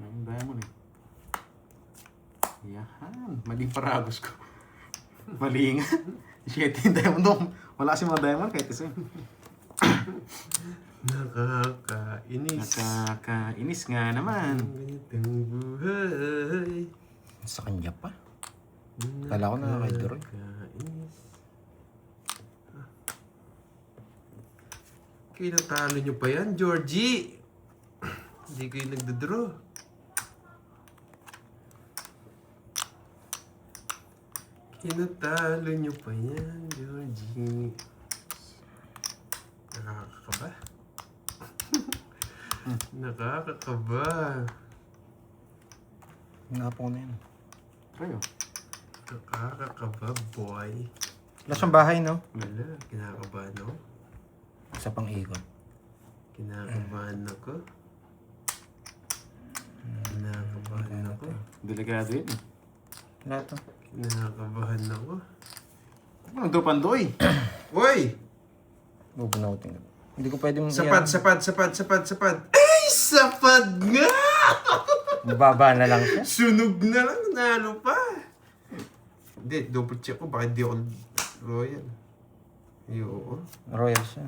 Yung diamond eh. Yan. Maling paragos ko. Mali nga. Shit, yung diamond doon. Wala kasi mga diamond kahit isa. Nakakainis. Nakakainis nga naman. Ang ganitong buhay. Sa kanya pa. Kala ko na kay Duroy. Nakakainis. Kinatalo nyo pa yan, Georgie. Hindi kayo nagdodraw. Kinatalo nyo pa yan, Georgie. Nakakakaba. Nakakakaba. Napo na yun. Kayo. Nakakakaba, boy. Wala siyang bahay, no? Wala, kinakabahan ako. Sa pang-ikot. Kinakabahan ako. Kinakabahan ako. Delikado yun eh. Wala to. Kinakabahan ako. Ano daw Pandoy? Uy! Bubunutin ko. Hindi ko pwedeng... Sapad! Ay! Sapad nga! Mababa na lang siya. Sunog na lang, nalo pa. Hindi, double check ko, bakit di ako royal? Ayoko. Royal siya.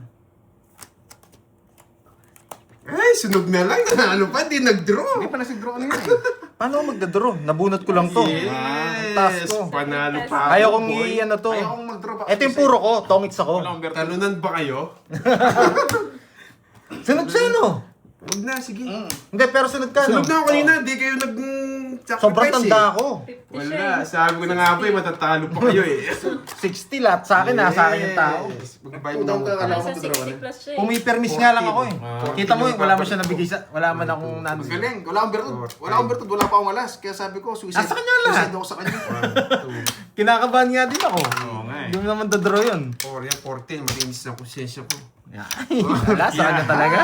Ay, sunog na lang, nalo pa, di nag-draw. Hindi pa nag-draw kanina eh. Paano ako magdadraw? Nabunot ko lang to. Yes, Taas ko. panalo pa ako, Ayaw kong boy. i-ano to. Ayaw kong mag-draw pa. Ito yung puro ko. Tongits ako. Wala akong Berto. Talunan ba kayo? Sunog siya, no? Huwag na, sige. Hindi, pero sunod ka, no? Sunog na ako kanina, di kayo nag-sacrifice Sobrang tanda ako. 50 Wala, siya. sabi ko na nga ba, matatalo pa kayo eh. 60 lahat sa akin, nasa akin yung tao. Mag-vibe na ako. Nasa 60 plus siya eh. Pumipermis nga lang ako eh. 14. Kita mo, wala man siya nabigay sa... Wala man akong nandun. Magaling. Wala akong Berto. Wala akong Berto. Wala pa akong alas. Kaya sabi ko, suicide. Nasa kanya lahat. Suicide ako sa kanya. Kinakabahan nga din ako. Oo nga eh. Hindi mo naman dadraw yun. 4 yan, 14, malinis na konsensya ko. Wala, sa kanya talaga.